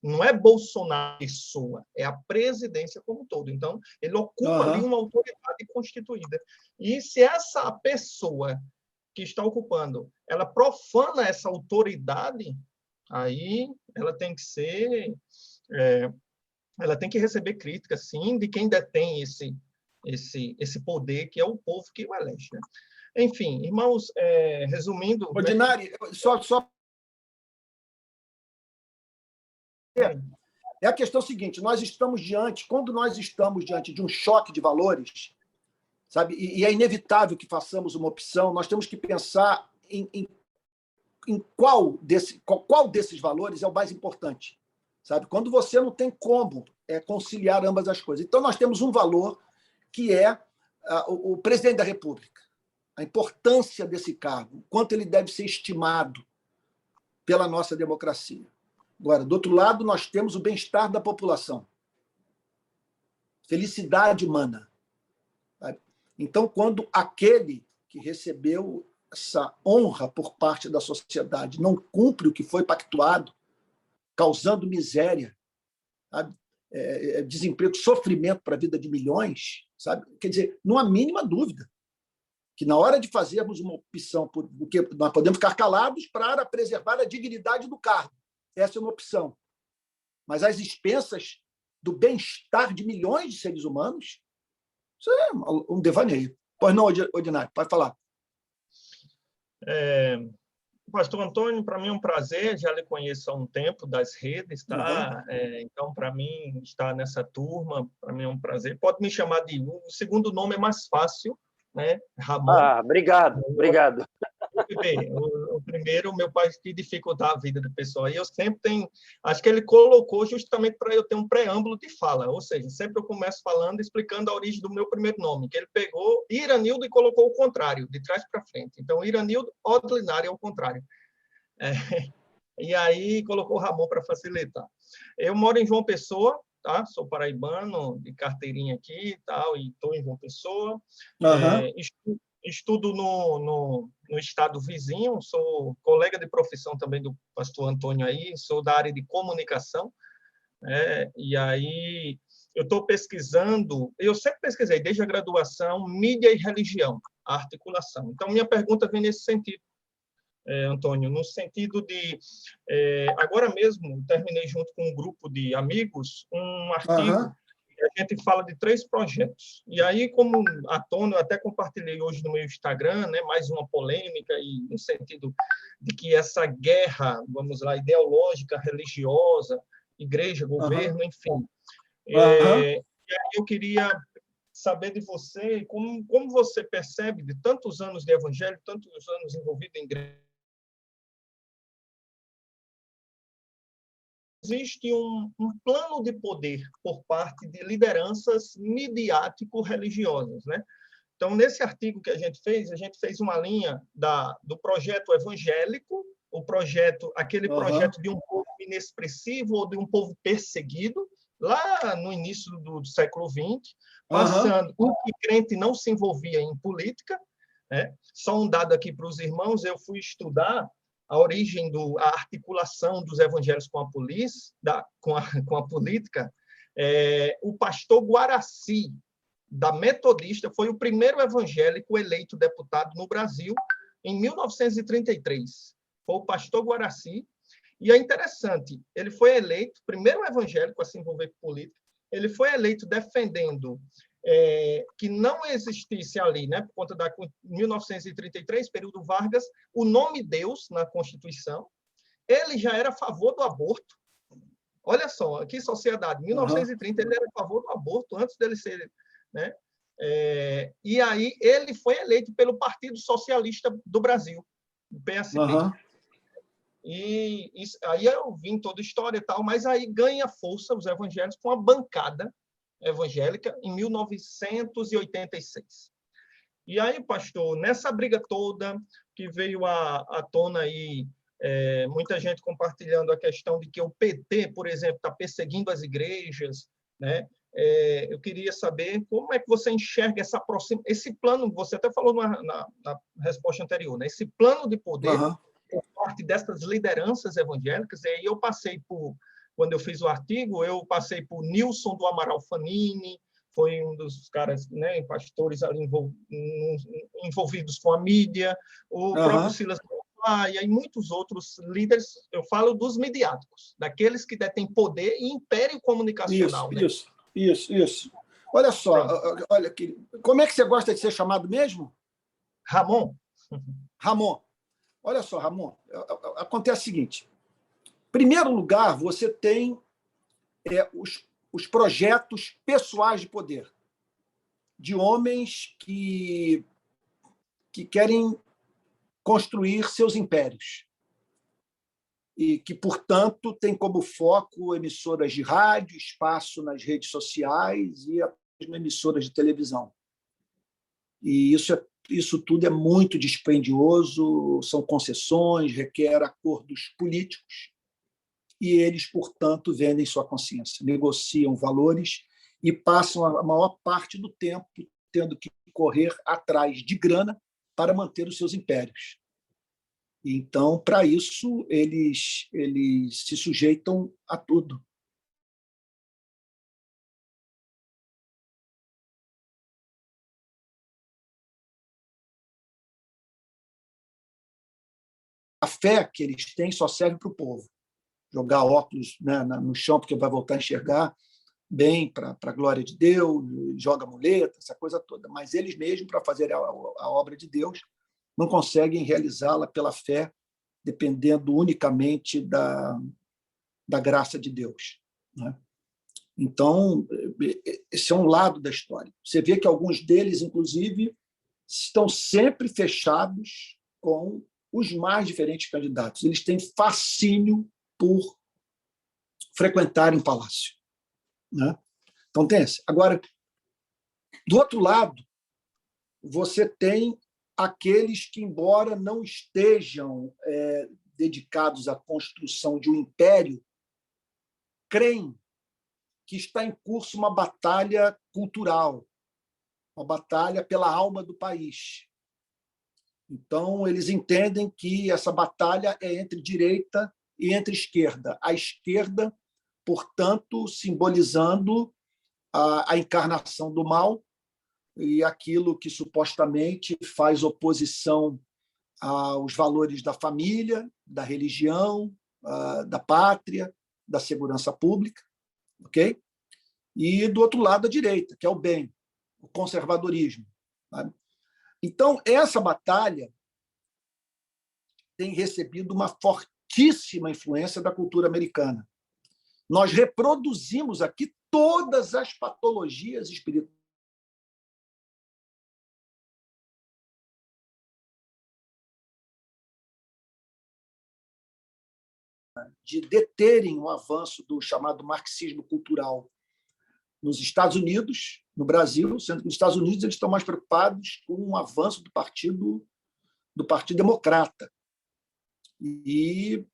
Não é Bolsonaro pessoa, é a presidência como um todo. Então, ele ocupa ali uma autoridade constituída. E se essa pessoa que está ocupando, ela profana essa autoridade, aí ela tem que ser... ela tem que receber crítica, sim, de quem detém esse poder, que é o povo que o elege. Né? Enfim, irmãos, resumindo... Ordinari, só... É a questão seguinte, quando nós estamos diante de um choque de valores, sabe, e é inevitável que façamos uma opção, nós temos que pensar em qual desses valores é o mais importante, sabe? Quando você não tem como conciliar ambas as coisas. Então, nós temos um valor que é o presidente da República, a importância desse cargo, o quanto ele deve ser estimado pela nossa democracia. Agora, do outro lado, nós temos o bem-estar da população, felicidade humana. Sabe? Então, quando aquele que recebeu essa honra por parte da sociedade não cumpre o que foi pactuado, causando miséria, sabe? Desemprego, sofrimento para a vida de milhões, sabe? Quer dizer, não há mínima dúvida que na hora de fazermos uma opção, porque nós podemos ficar calados para preservar a dignidade do cargo. Essa é uma opção. Mas às expensas do bem-estar de milhões de seres humanos, isso é um devaneio. Pois não, Ordinário, pode falar. Pastor Antônio, para mim é um prazer, já lhe conheço há um tempo das redes, tá? Então, para mim, estar nessa turma, para mim é um prazer. Pode me chamar de Hugo, o segundo nome é mais fácil, né? Ramon. Obrigado. O primeiro, meu pai que dificultar a vida do pessoal. E eu sempre tenho... Acho que ele colocou justamente para eu ter um preâmbulo de fala. Ou seja, sempre eu começo falando, explicando a origem do meu primeiro nome, que ele pegou Iranildo e colocou o contrário, de trás para frente. Então, Iranildo Odlinário é o contrário. E aí colocou Ramon para facilitar. Eu moro em João Pessoa, tá? Sou paraibano, de carteirinha aqui e tal, e estou em João Pessoa. Estudo no estado vizinho, sou colega de profissão também do pastor Antônio aí, sou da área de comunicação, e aí eu estou pesquisando, eu sempre pesquisei, desde a graduação, mídia e religião, a articulação. Então, minha pergunta vem nesse sentido, Antônio, no sentido de... agora mesmo, terminei junto com um grupo de amigos um artigo. A gente fala de 3 projetos. E aí, como à tona, eu até compartilhei hoje no meu Instagram, né, mais uma polêmica, e no sentido de que essa guerra, vamos lá, ideológica, religiosa, igreja, governo, enfim. E aí eu queria saber de você, como você percebe, de tantos anos de evangelho, tantos anos envolvido em igreja, existe um plano de poder por parte de lideranças midiático-religiosas, né? Então, nesse artigo que a gente fez uma linha do projeto evangélico, aquele projeto de um povo inexpressivo ou de um povo perseguido, lá no início do século XX, passando o que crente não se envolvia em política, né? Só um dado aqui para os irmãos, eu fui estudar a origem a articulação dos evangelhos com a com a política. O pastor Guaraci, da Metodista, foi o primeiro evangélico eleito deputado no Brasil em 1933. Foi o pastor Guaraci. E é interessante, ele foi eleito, primeiro evangélico a se envolver com política, ele foi eleito defendendo que não existisse ali, né, por conta da 1933, período Vargas, o nome Deus na Constituição. Ele já era a favor do aborto. Olha só, que sociedade. Em 1930, ele era a favor do aborto, antes dele ser... Né? E aí ele foi eleito pelo Partido Socialista do Brasil, o PSB. E aí eu vim toda a história e tal, mas aí ganha força os evangélicos com a bancada evangélica em 1986. E aí, pastor, nessa briga toda que veio à tona aí, muita gente compartilhando a questão de que o PT, por exemplo, está perseguindo as igrejas, né? Eu queria saber como é que você enxerga esse plano, você até falou na resposta anterior, né? Esse plano de poder por parte dessas lideranças evangélicas, e aí eu passei por quando eu fiz o artigo, eu passei por Nilson do Amaral Fanini, foi um dos caras, né, pastores envolvidos com a mídia, o próprio Silas Malafaia e muitos outros líderes. Eu falo dos midiáticos, daqueles que detêm poder e império comunicacional. Isso. Olha só, olha aqui. Como é que você gosta de ser chamado mesmo? Ramon. Ramon. Olha só, Ramon, acontece o seguinte. Em primeiro lugar, você tem os projetos pessoais de poder, de homens que querem construir seus impérios e que, portanto, têm como foco emissoras de rádio, espaço nas redes sociais e até mesmo emissoras de televisão. E isso tudo é muito dispendioso, são concessões, requer acordos políticos, e eles, portanto, vendem sua consciência, negociam valores e passam a maior parte do tempo tendo que correr atrás de grana para manter os seus impérios. Então, para isso, eles se sujeitam a tudo. A fé que eles têm só serve para o povo. Jogar óculos, né, no chão, porque vai voltar a enxergar bem, para a glória de Deus, joga muleta, essa coisa toda. Mas eles mesmos, para fazer a obra de Deus, não conseguem realizá-la pela fé, dependendo unicamente da graça de Deus, né? Então, esse é um lado da história. Você vê que alguns deles, inclusive, estão sempre fechados com os mais diferentes candidatos. Eles têm fascínio por frequentarem palácio, né? Então, tem esse. Agora, do outro lado, você tem aqueles que, embora não estejam dedicados à construção de um império, creem que está em curso uma batalha cultural, uma batalha pela alma do país. Então, eles entendem que essa batalha é entre direita e entre esquerda. A esquerda, portanto, simbolizando a encarnação do mal e aquilo que supostamente faz oposição aos valores da família, da religião, da pátria, da segurança pública, ok? E, do outro lado, a direita, que é o bem, o conservadorismo, sabe? Então, essa batalha tem recebido uma fortíssima influência da cultura americana. Nós reproduzimos aqui todas as patologias espirituais de deterem o avanço do chamado marxismo cultural nos Estados Unidos, no Brasil, sendo que nos Estados Unidos eles estão mais preocupados com o avanço do Partido Democrata e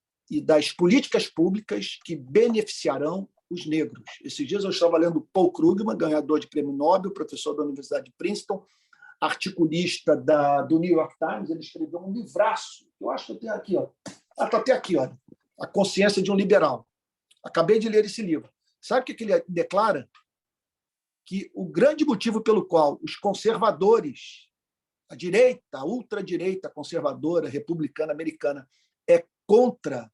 das políticas públicas que beneficiarão os negros. Esses dias eu estava lendo Paul Krugman, ganhador de prêmio Nobel, professor da Universidade de Princeton, articulista do New York Times. Ele escreveu um livraço, eu acho que eu tenho aqui, está até aqui, olha, A Consciência de um Liberal. Acabei de ler esse livro. Sabe o que ele declara? Que o grande motivo pelo qual os conservadores, a direita, a ultradireita conservadora, republicana, americana, é contra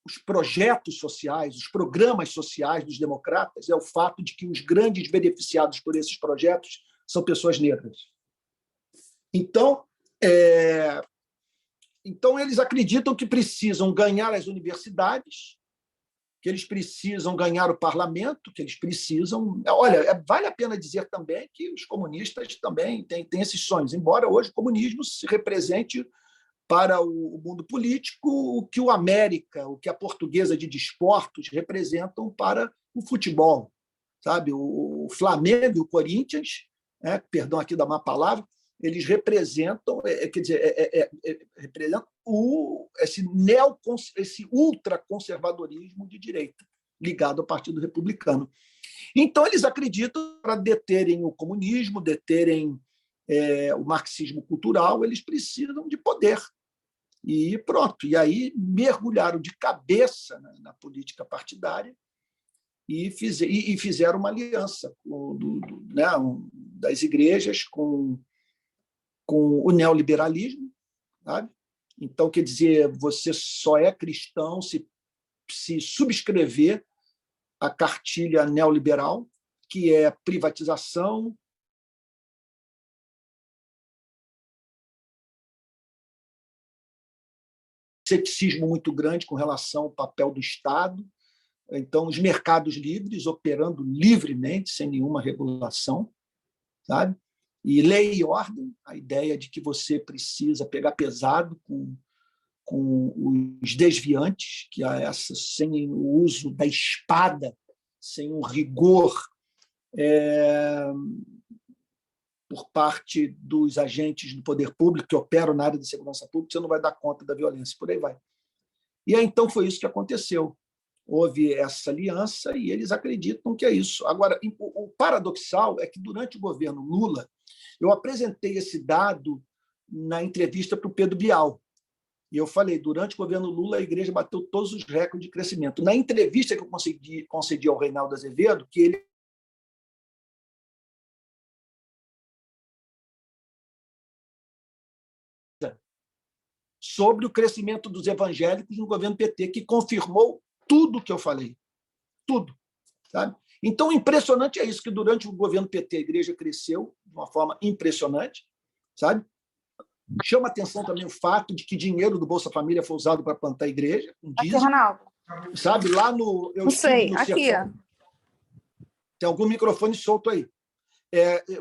os projetos sociais, os programas sociais dos democratas, é o fato de que os grandes beneficiados por esses projetos são pessoas negras. Então, eles acreditam que precisam ganhar as universidades, que eles precisam ganhar o parlamento, que eles precisam... Olha, vale a pena dizer também que os comunistas também têm esses sonhos, embora hoje o comunismo se represente para o mundo político o que o América, o que a Portuguesa de Desportos representam para o futebol, sabe? O Flamengo e o Corinthians, perdão aqui da má palavra, eles representam, representam esse ultraconservadorismo de direita, ligado ao Partido Republicano. Então, eles acreditam que para deterem o comunismo, deterem o marxismo cultural, eles precisam de poder. E pronto. E aí mergulharam de cabeça na política partidária e fizeram uma aliança né, das igrejas com o neoliberalismo, sabe? Então, quer dizer, você só é cristão se subscrever a cartilha neoliberal, que é privatização, ceticismo muito grande com relação ao papel do Estado. Então, os mercados livres operando livremente, sem nenhuma regulação, sabe? E lei e ordem, a ideia de que você precisa pegar pesado com os desviantes, que sem o uso da espada, sem um rigor por parte dos agentes do poder público que operam na área de segurança pública, você não vai dar conta da violência, por aí vai. E aí, então, foi isso que aconteceu. Houve essa aliança e eles acreditam que é isso. Agora, o paradoxal é que, durante o governo Lula, eu apresentei esse dado na entrevista para o Pedro Bial. E eu falei, durante o governo Lula, a igreja bateu todos os recordes de crescimento. Na entrevista que eu concedi ao Reinaldo Azevedo, que ele sobre o crescimento dos evangélicos no governo PT, que confirmou tudo o que eu falei. Tudo. Sabe? Então, impressionante é isso, que durante o governo PT a igreja cresceu de uma forma impressionante, sabe? Chama atenção também o fato de que dinheiro do Bolsa Família foi usado para plantar a igreja, Aqui, Ronaldo. sabe? Lá no... Não sei, aqui. Tem algum microfone solto aí.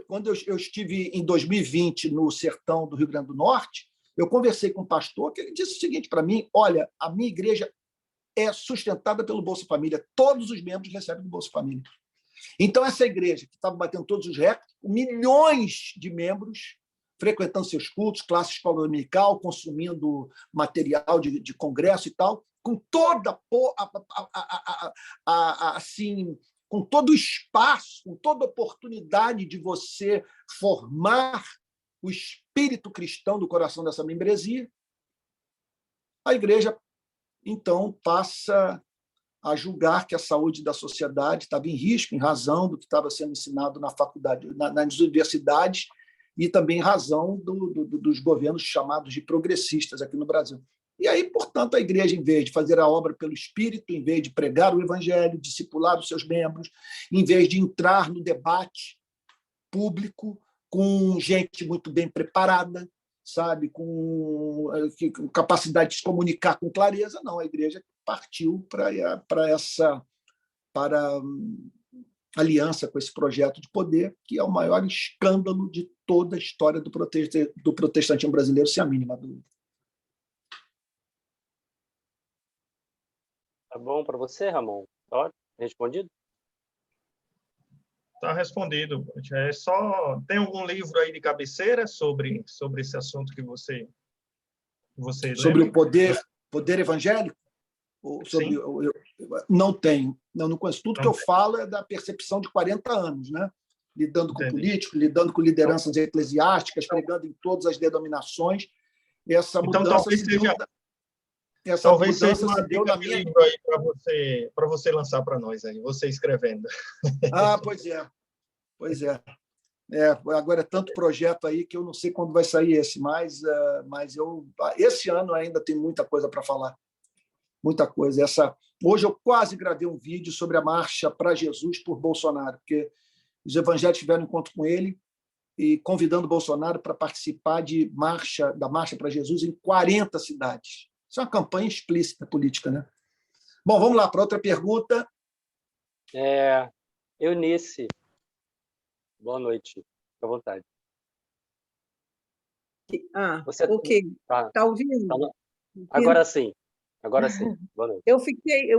Quando eu estive em 2020 no sertão do Rio Grande do Norte, eu conversei com um pastor que ele disse o seguinte para mim: olha, a minha igreja é sustentada pelo Bolsa Família, todos os membros recebem do Bolsa Família. Então, essa igreja, que estava batendo todos os recordes, milhões de membros frequentando seus cultos, classe escola dominical, consumindo material de congresso e tal, com toda assim, com todo o espaço, com toda a oportunidade de você formar o espírito cristão do coração dessa membresia, a igreja, então, passa a julgar que a saúde da sociedade estava em risco, em razão do que estava sendo ensinado na faculdade, nas universidades, e também em razão dos governos chamados de progressistas aqui no Brasil. E aí, portanto, a igreja, em vez de fazer a obra pelo Espírito, em vez de pregar o Evangelho, discipular os seus membros, em vez de entrar no debate público com gente muito bem preparada, sabe, com capacidade de se comunicar com clareza, não, a igreja partiu para aliança com esse projeto de poder, que é o maior escândalo de toda a história do protestantismo brasileiro, sem a mínima dúvida. Tá bom para você, Ramon? Tá respondido? Está respondido. Tem algum livro aí de cabeceira sobre esse assunto que você sobre lembra? o poder evangélico? Sobre, não tenho. Não conheço. Tudo que eu falo é da percepção de 40 anos, né? Lidando com políticos, lidando com lideranças eclesiásticas, pregando em todas as denominações. Essa mudança talvez seja uma dica de livro aí para você lançar para nós aí, você escrevendo. Pois é. Pois é. Agora é tanto projeto aí que eu não sei quando vai sair esse, mas esse ano ainda tem muita coisa para falar. Muita coisa. Hoje eu quase gravei um vídeo sobre a Marcha para Jesus por Bolsonaro, porque os evangélicos tiveram encontro com ele e convidando Bolsonaro para participar da Marcha para Jesus em 40 cidades. Isso é uma campanha explícita política, né? Bom, vamos lá para outra pergunta. Eunice. Boa noite. Fica à vontade. Você... ok. Está ouvindo? Agora sim. Agora sim. Boa noite.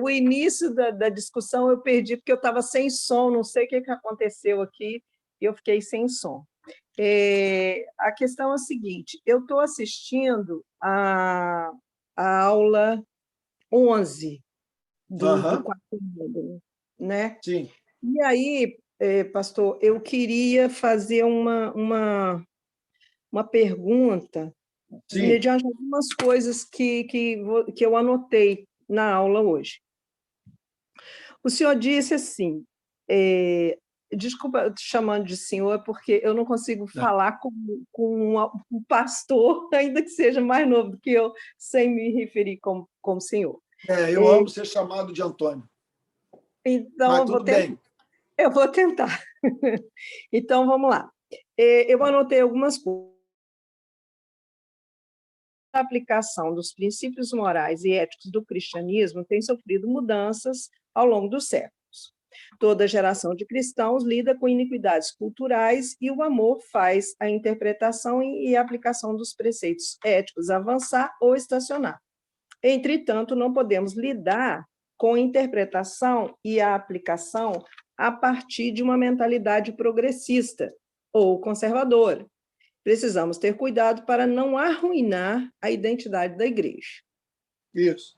O início da discussão eu perdi porque eu estava sem som, não sei o que aconteceu aqui, e eu fiquei sem som. A questão é a seguinte: eu estou assistindo a aula 11 do quarto módulo, né? Sim. E aí, pastor, eu queria fazer uma pergunta Sim. mediante algumas coisas que eu anotei na aula hoje. O senhor disse assim, desculpa te chamando de senhor, porque eu não consigo falar com um pastor, ainda que seja mais novo do que eu, sem me referir como senhor. Eu amo ser chamado de Antônio. Então, mas tudo bem. Eu vou tentar. Então, vamos lá. Eu anotei algumas coisas. A aplicação dos princípios morais e éticos do cristianismo tem sofrido mudanças ao longo dos séculos. Toda geração de cristãos lida com iniquidades culturais e o amor faz a interpretação e a aplicação dos preceitos éticos avançar ou estacionar. Entretanto, não podemos lidar com a interpretação e a aplicação a partir de uma mentalidade progressista ou conservadora. Precisamos ter cuidado para não arruinar a identidade da igreja. Isso.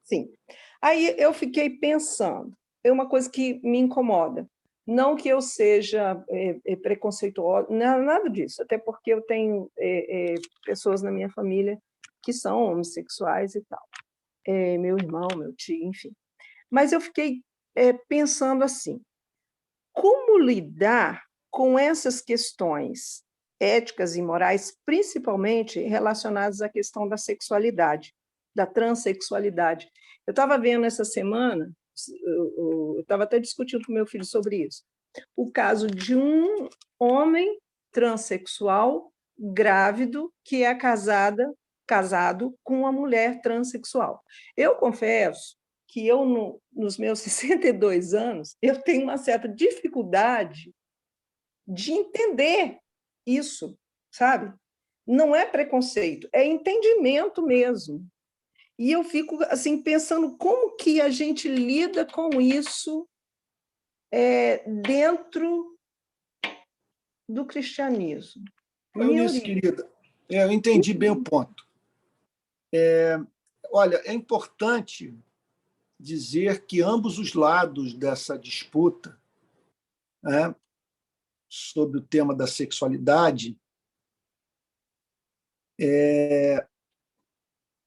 Sim. Aí eu fiquei pensando, é uma coisa que me incomoda. Não que eu seja preconceituosa, nada disso, até porque eu tenho pessoas na minha família que são homossexuais e tal. Meu irmão, meu tio, enfim. Mas eu fiquei pensando assim, como lidar com essas questões éticas e morais, principalmente relacionadas à questão da sexualidade, da transexualidade. Eu estava vendo essa semana, eu estava até discutindo com meu filho sobre isso, o caso de um homem transexual grávido que é casado com uma mulher transexual. Eu confesso que eu, nos meus 62 anos, eu tenho uma certa dificuldade de entender isso, sabe? Não é preconceito, é entendimento mesmo. E eu fico assim pensando como que a gente lida com isso dentro do cristianismo. Eunice, querida, eu entendi bem o ponto. Olha, é importante dizer que ambos os lados dessa disputa, né, sobre o tema da sexualidade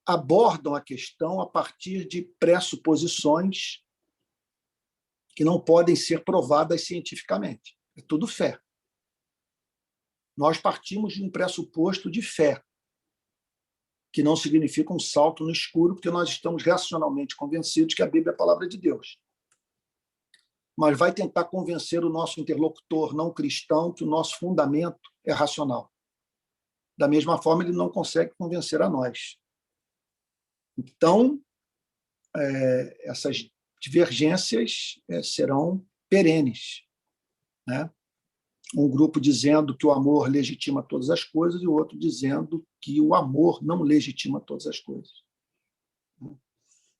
abordam a questão a partir de pressuposições que não podem ser provadas cientificamente. É tudo fé. Nós partimos de um pressuposto de fé, que não significa um salto no escuro, porque nós estamos racionalmente convencidos que a Bíblia é a palavra de Deus. Mas vai tentar convencer o nosso interlocutor não cristão que o nosso fundamento é racional. Da mesma forma, ele não consegue convencer a nós. Então, essas divergências serão perenes, né? Um grupo dizendo que o amor legitima todas as coisas e o outro dizendo que o amor não legitima todas as coisas.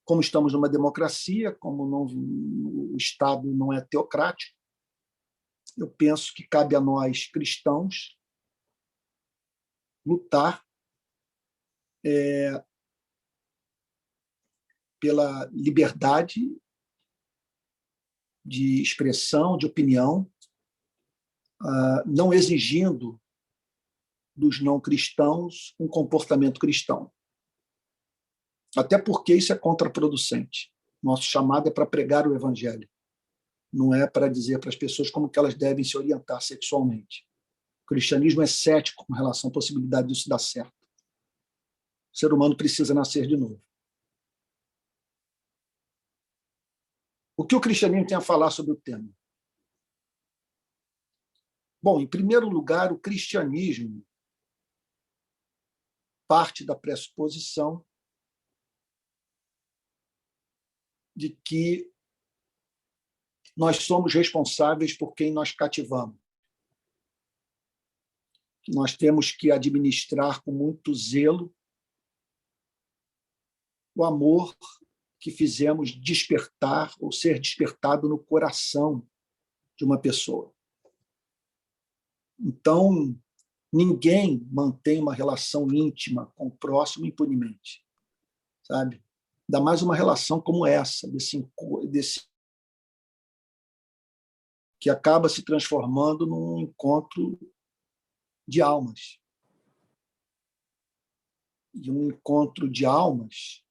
Como estamos numa democracia, como o Estado não é teocrático, eu penso que cabe a nós, cristãos, lutar pela liberdade de expressão, de opinião, não exigindo dos não cristãos um comportamento cristão. Até porque isso é contraproducente. Nosso chamado é para pregar o evangelho, não é para dizer para as pessoas como que elas devem se orientar sexualmente. O cristianismo é cético com relação à possibilidade disso dar certo. O ser humano precisa nascer de novo. O que o cristianismo tem a falar sobre o tema? Bom, em primeiro lugar, o cristianismo parte da pressuposição de que nós somos responsáveis por quem nós cativamos. Nós temos que administrar com muito zelo o amor que fizemos despertar ou ser despertado no coração de uma pessoa. Então, ninguém mantém uma relação íntima com o próximo impunemente, sabe? Ainda mais uma relação como essa, desse que acaba se transformando num encontro de almas. e um encontro de almas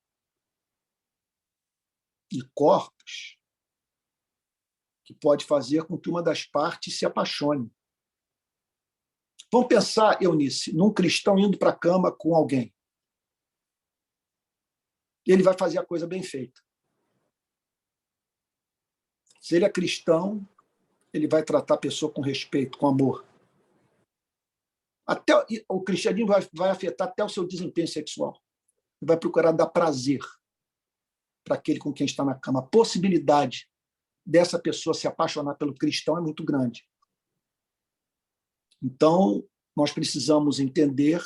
e corpos que pode fazer com que uma das partes se apaixone. Vamos pensar, Eunice, num cristão indo para a cama com alguém. Ele vai fazer a coisa bem feita. Se ele é cristão, ele vai tratar a pessoa com respeito, com amor. Até o cristianismo vai afetar até o seu desempenho sexual. Ele vai procurar dar prazer para aquele com quem está na cama. A possibilidade dessa pessoa se apaixonar pelo cristão é muito grande. Então, nós precisamos entender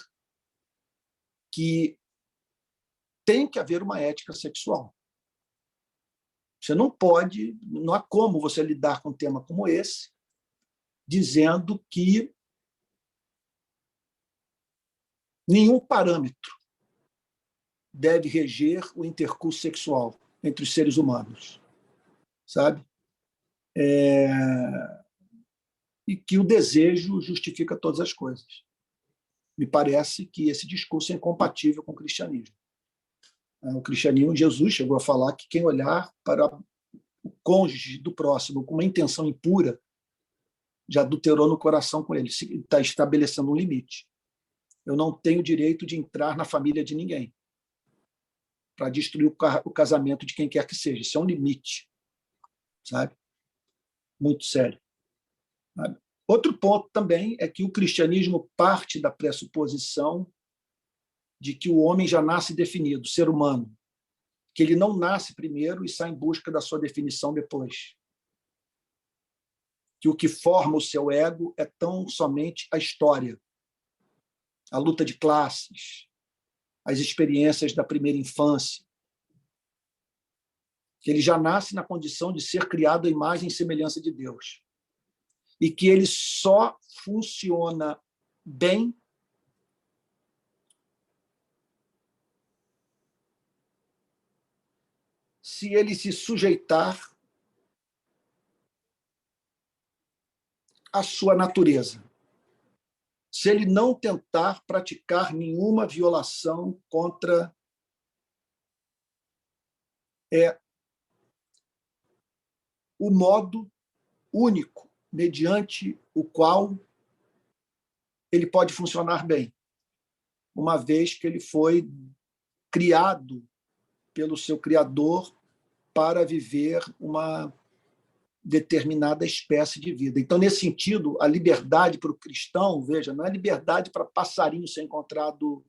que tem que haver uma ética sexual. Você não pode, não há como você lidar com um tema como esse, dizendo que nenhum parâmetro deve reger o intercurso sexual entre os seres humanos, sabe? E que o desejo justifica todas as coisas. Me parece que esse discurso é incompatível com o cristianismo. O cristianismo, Jesus chegou a falar que quem olhar para o cônjuge do próximo com uma intenção impura já adulterou no coração com ele, está estabelecendo um limite. Eu não tenho direito de entrar na família de ninguém para destruir o casamento de quem quer que seja. Isso é um limite, sabe? Muito sério. Sabe? Outro ponto também é que o cristianismo parte da pressuposição de que o homem já nasce definido, ser humano, que ele não nasce primeiro e sai em busca da sua definição depois. Que o que forma o seu ego é tão somente a história, a luta de classes, as experiências da primeira infância. Que ele já nasce na condição de ser criado à imagem e semelhança de Deus. E que ele só funciona bem se ele se sujeitar à sua natureza. Se ele não tentar praticar nenhuma violação contra o modo único mediante o qual ele pode funcionar bem, uma vez que ele foi criado pelo seu Criador para viver uma determinada espécie de vida. Então, nesse sentido, a liberdade para o cristão, veja, não é liberdade para passarinho ser encontrado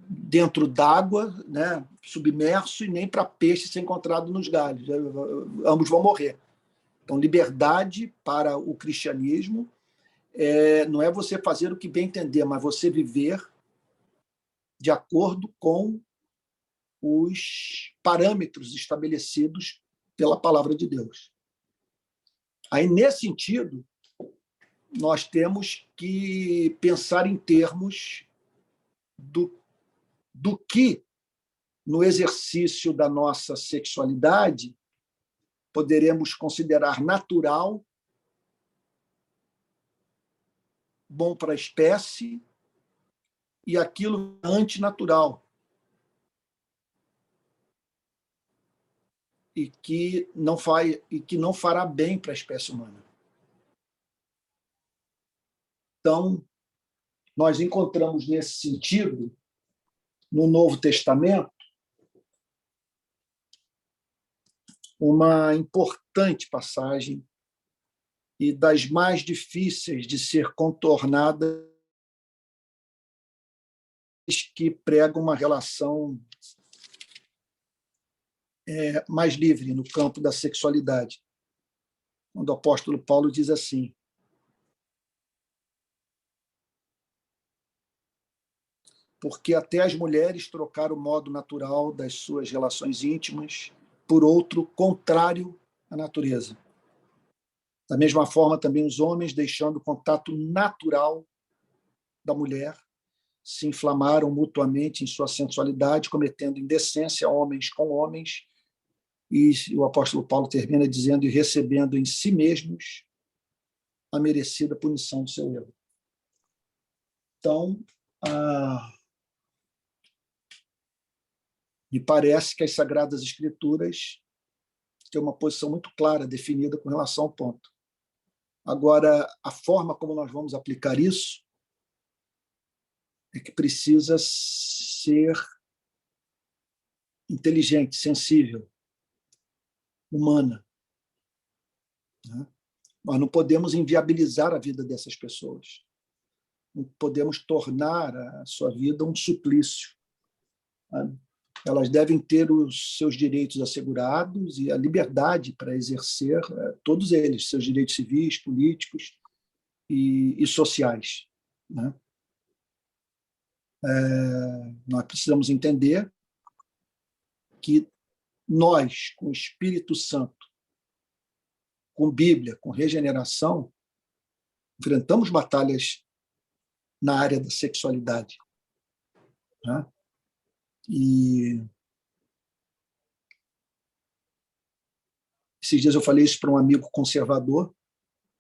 dentro d'água, né, submerso, e nem para peixe ser encontrado nos galhos. Ambos vão morrer. Então, liberdade para o cristianismo não é você fazer o que bem entender, mas você viver de acordo com os parâmetros estabelecidos pela palavra de Deus. Aí, nesse sentido, nós temos que pensar em termos do que, no exercício da nossa sexualidade, poderemos considerar natural, bom para a espécie, e aquilo antinatural, e que não fará bem para a espécie humana. Então, nós encontramos nesse sentido, no Novo Testamento, uma importante passagem e das mais difíceis de ser contornada, que prega uma relação mais livre no campo da sexualidade. Quando o apóstolo Paulo diz assim: porque até as mulheres trocaram o modo natural das suas relações íntimas por outro contrário à natureza. Da mesma forma, também os homens, deixando o contato natural da mulher, se inflamaram mutuamente em sua sensualidade, cometendo indecência homens com homens, e o apóstolo Paulo termina dizendo: e recebendo em si mesmos a merecida punição do seu erro. Então, Me parece que as Sagradas Escrituras têm uma posição muito clara, definida com relação ao ponto. Agora, a forma como nós vamos aplicar isso é que precisa ser inteligente, sensível, humana, né? Nós não podemos inviabilizar a vida dessas pessoas. Não podemos tornar a sua vida um suplício, né? Elas devem ter os seus direitos assegurados e a liberdade para exercer todos eles, seus direitos civis, políticos e sociais, né? Nós precisamos entender que nós, com o Espírito Santo, com Bíblia, com regeneração, enfrentamos batalhas na área da sexualidade, né? E esses dias eu falei isso para um amigo conservador,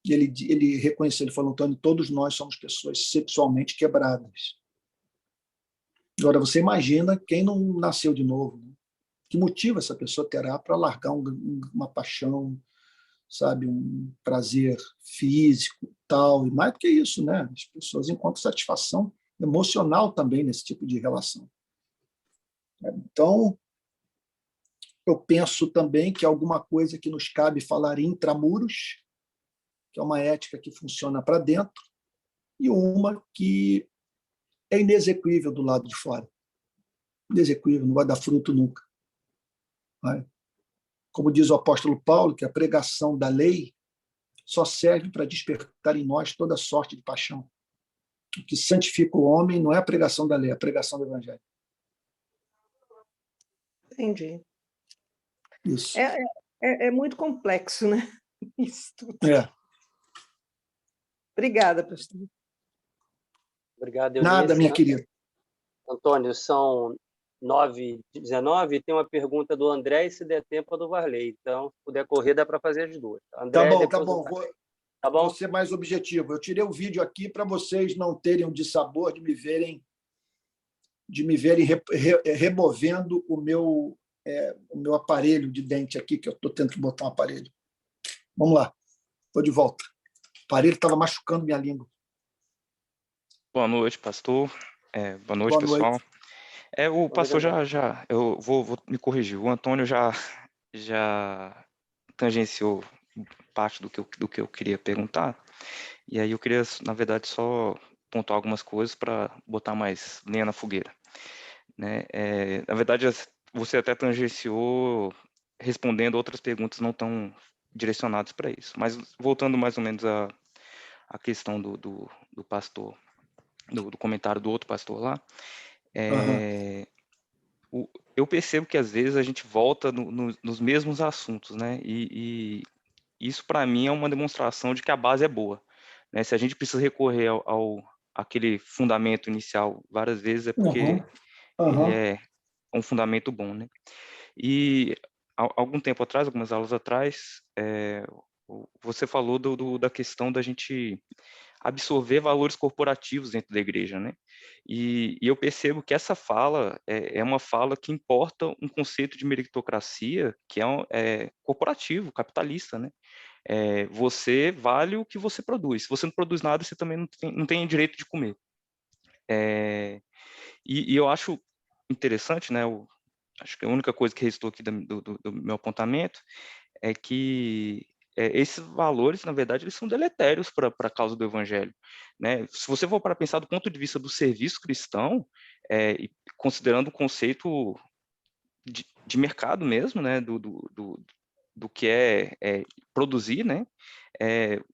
e ele reconheceu, ele falou: Antônio, todos nós somos pessoas sexualmente quebradas. Agora, você imagina quem não nasceu de novo, né? Que motivo essa pessoa terá para largar uma paixão, sabe, um prazer físico, tal, e mais do que isso, né? As pessoas encontram satisfação emocional também nesse tipo de relação. Então, eu penso também que alguma coisa que nos cabe falar intramuros, que é uma ética que funciona para dentro, e uma que é inexequível do lado de fora. Inexequível, não vai dar fruto nunca. Como diz o apóstolo Paulo, que a pregação da lei só serve para despertar em nós toda sorte de paixão. O que santifica o homem não é a pregação da lei, é a pregação do evangelho. Entendi. Isso. É muito complexo, né? Isso tudo. Obrigada, pastor. Obrigado, Eunice. Nada, minha querida. Antônio, são 9h19, tem uma pergunta do André e, se der tempo, a do Varley. Então, se puder correr, dá para fazer as duas. André, Tá bom. Tá bom? Vou ser mais objetivo. Eu tirei o vídeo aqui para vocês não terem um dissabor de me verem removendo o meu aparelho de dente aqui, que eu estou tentando botar um aparelho. Vamos lá. Estou de volta. O aparelho estava machucando minha língua. Boa noite, pastor. Boa noite, pessoal. Noite. O pastor eu vou me corrigir. O Antônio já tangenciou parte do que eu queria perguntar. E aí eu queria, na verdade, só pontuar algumas coisas para botar mais lenha na fogueira, né? Na verdade, você até tangenciou respondendo outras perguntas não tão direcionadas para isso. Mas voltando mais ou menos à questão do pastor, do comentário do outro pastor lá, eu percebo que às vezes a gente volta nos mesmos assuntos, né? E isso para mim é uma demonstração de que a base é boa, né? Se a gente precisa recorrer àquele fundamento inicial várias vezes é porque ele é um fundamento bom, né? E algum tempo atrás, algumas aulas atrás, você falou da questão da gente absorver valores corporativos dentro da igreja, né? E eu percebo que essa fala é uma fala que importa um conceito de meritocracia que é corporativo, capitalista, né? Você vale o que você produz. Se você não produz nada, você também não tem direito de comer. E eu acho interessante, né? Acho que a única coisa que restou aqui do meu apontamento é que esses valores, na verdade, eles são deletérios para a causa do evangelho, né? Se você for para pensar do ponto de vista do serviço cristão, e considerando o conceito de mercado mesmo, né? Do que é produzir, né?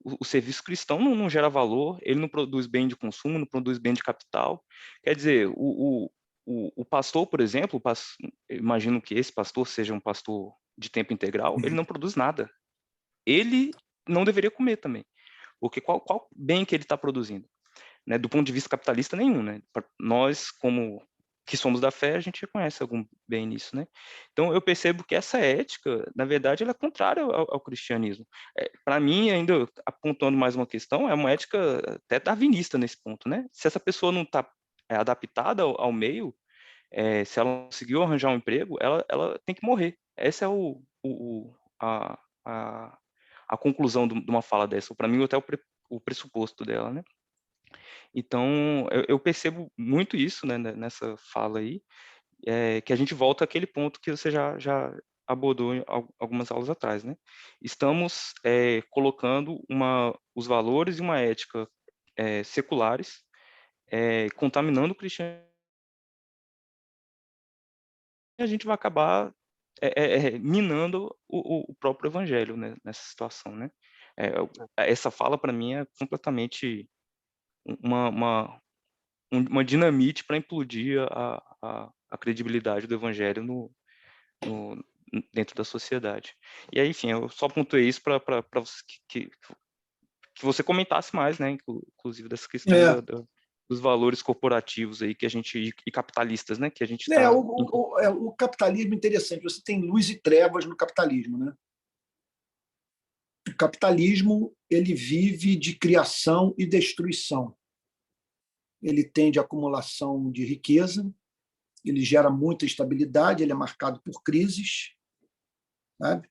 O serviço cristão não gera valor, ele não produz bem de consumo, não produz bem de capital. Quer dizer, o pastor, por exemplo, eu imagino que esse pastor seja um pastor de tempo integral, ele não produz nada. Ele não deveria comer também, porque qual bem que ele está produzindo, né? Do ponto de vista capitalista, nenhum, né? Nós, como que somos da fé, a gente reconhece algum bem nisso, né? Então, eu percebo que essa ética, na verdade, ela é contrária ao cristianismo. Para mim, ainda apontando mais uma questão, é uma ética até darwinista nesse ponto, né? Se essa pessoa não está adaptada ao meio, se ela não conseguiu arranjar um emprego, ela tem que morrer. Essa é a conclusão de uma fala dessa, para mim, até o pressuposto dela, né? Então, eu percebo muito isso, né, nessa fala aí, que a gente volta àquele ponto que você já abordou em algumas aulas atrás, né? Estamos colocando os valores e uma ética seculares, contaminando o cristianismo, e a gente vai acabar minando o próprio evangelho, né, nessa situação, né? Essa fala, para mim, é completamente uma dinamite para implodir a credibilidade do evangelho dentro da sociedade. E aí, enfim, eu só pontuei isso para que você comentasse mais, né, inclusive dessa questão dos valores corporativos aí que a gente, e capitalistas, né, que a gente está... O capitalismo é interessante, você tem luz e trevas no capitalismo, né? O capitalismo, ele vive de criação e destruição. Ele tem de acumulação de riqueza, ele gera muita instabilidade, ele é marcado por crises, sabe?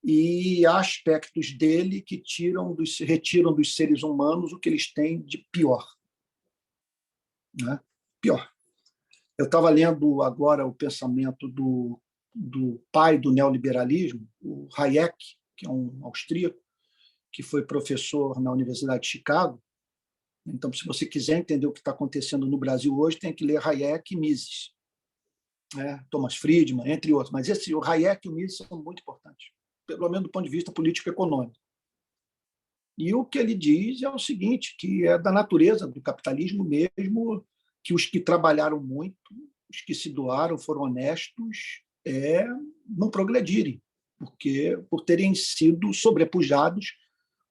E há aspectos dele que retiram dos seres humanos o que eles têm de pior. Né? Pior. Eu estava lendo agora o pensamento do pai do neoliberalismo, o Hayek, que é um austríaco, que foi professor na Universidade de Chicago. Então, se você quiser entender o que está acontecendo no Brasil hoje, tem que ler Hayek e Mises, né? Thomas Friedman, entre outros. Mas o Hayek e o Mises são muito importantes, pelo menos do ponto de vista político-econômico. E o que ele diz é o seguinte, que é da natureza do capitalismo mesmo, que os que trabalharam muito, os que se doaram, foram honestos, não progredirem, por terem sido sobrepujados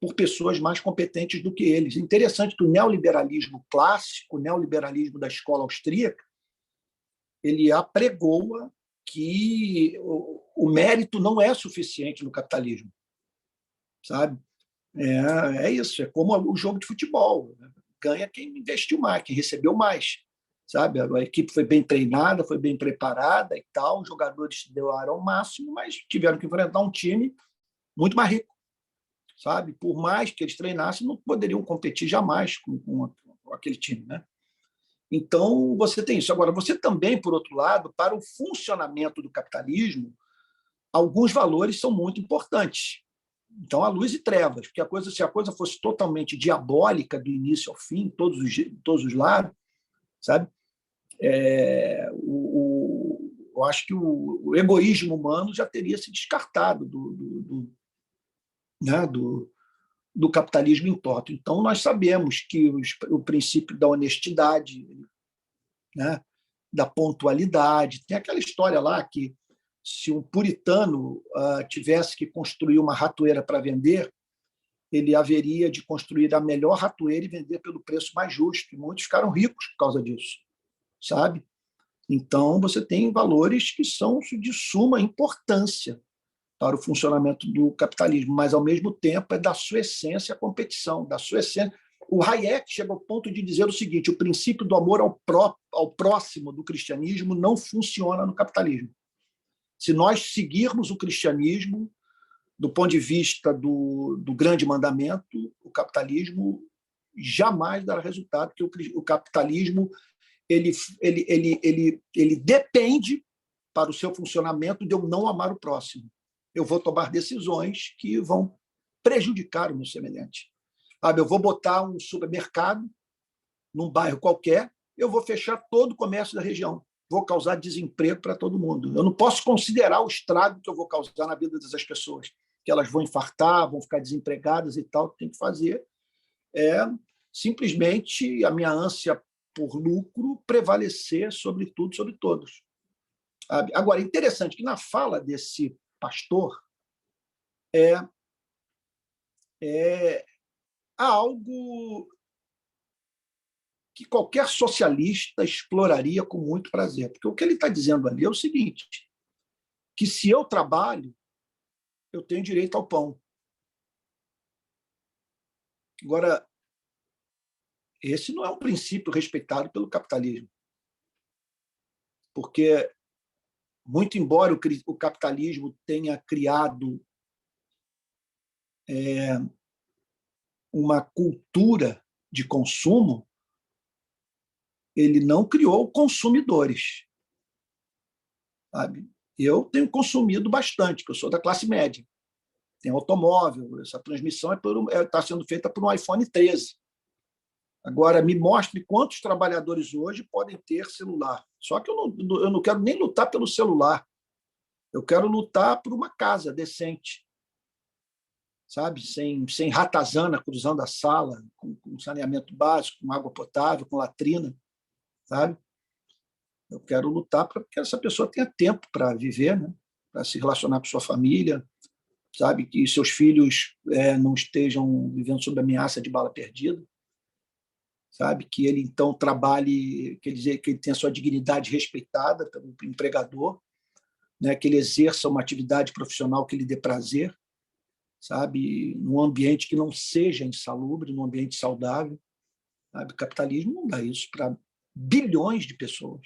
por pessoas mais competentes do que eles. Interessante que o neoliberalismo clássico, o neoliberalismo da escola austríaca, ele apregoa que o mérito não é suficiente no capitalismo, sabe? É isso, é como o jogo de futebol, né? Ganha quem investiu mais, quem recebeu mais, sabe? A equipe foi bem treinada, foi bem preparada e tal, os jogadores doaram ao máximo, mas tiveram que enfrentar um time muito mais rico, sabe? Por mais que eles treinassem, não poderiam competir jamais com aquele time, né? Então, você tem isso. Agora, você também, por outro lado, para o funcionamento do capitalismo, alguns valores são muito importantes. Então, há luz e trevas, porque se a coisa fosse totalmente diabólica do início ao fim, todos os lados, sabe? Eu acho que o egoísmo humano já teria se descartado do capitalismo em toto. Então, nós sabemos que o princípio da honestidade, né, da pontualidade, tem aquela história lá que se um puritano tivesse que construir uma ratoeira para vender, ele haveria de construir a melhor ratoeira e vender pelo preço mais justo. E muitos ficaram ricos por causa disso, sabe? Então, você tem valores que são de suma importância para o funcionamento do capitalismo, mas, ao mesmo tempo, é da sua essência a competição, da sua essência. O Hayek chega ao ponto de dizer o seguinte: o princípio do amor ao próximo do cristianismo não funciona no capitalismo. Se nós seguirmos o cristianismo do ponto de vista do grande mandamento, o capitalismo jamais dará resultado, porque o capitalismo ele depende, para o seu funcionamento, de eu não amar o próximo. Eu vou tomar decisões que vão prejudicar o meu semelhante. Eu vou botar um supermercado num bairro qualquer, eu vou fechar todo o comércio da região, vou causar desemprego para todo mundo. Eu não posso considerar o estrago que eu vou causar na vida dessas pessoas, que elas vão infartar, vão ficar desempregadas e tal. O que tem que fazer é simplesmente a minha ânsia por lucro prevalecer sobre tudo, sobre todos. Agora, é interessante que na fala desse pastor há algo que qualquer socialista exploraria com muito prazer. Porque o que ele está dizendo ali é o seguinte, que se eu trabalho, eu tenho direito ao pão. Agora, esse não é um princípio respeitado pelo capitalismo. Porque, muito embora o capitalismo tenha criado uma cultura de consumo, ele não criou consumidores. Sabe? Eu tenho consumido bastante, porque eu sou da classe média. Tenho automóvel, essa transmissão está sendo feita por um iPhone 13. Agora, me mostre quantos trabalhadores hoje podem ter celular. Só que eu não quero nem lutar pelo celular. Eu quero lutar por uma casa decente, sabe? Sem ratazana cruzando a sala, com saneamento básico, com água potável, com latrina, sabe? Eu quero lutar para que essa pessoa tenha tempo para viver, né? Para se relacionar com sua família, sabe? Que seus filhos não estejam vivendo sob ameaça de bala perdida, sabe? Que ele, então, trabalhe, que ele tenha sua dignidade respeitada pelo empregador, né? Que ele exerça uma atividade profissional que lhe dê prazer, sabe? Num ambiente que não seja insalubre, num ambiente saudável, sabe? O capitalismo não dá isso para bilhões de pessoas.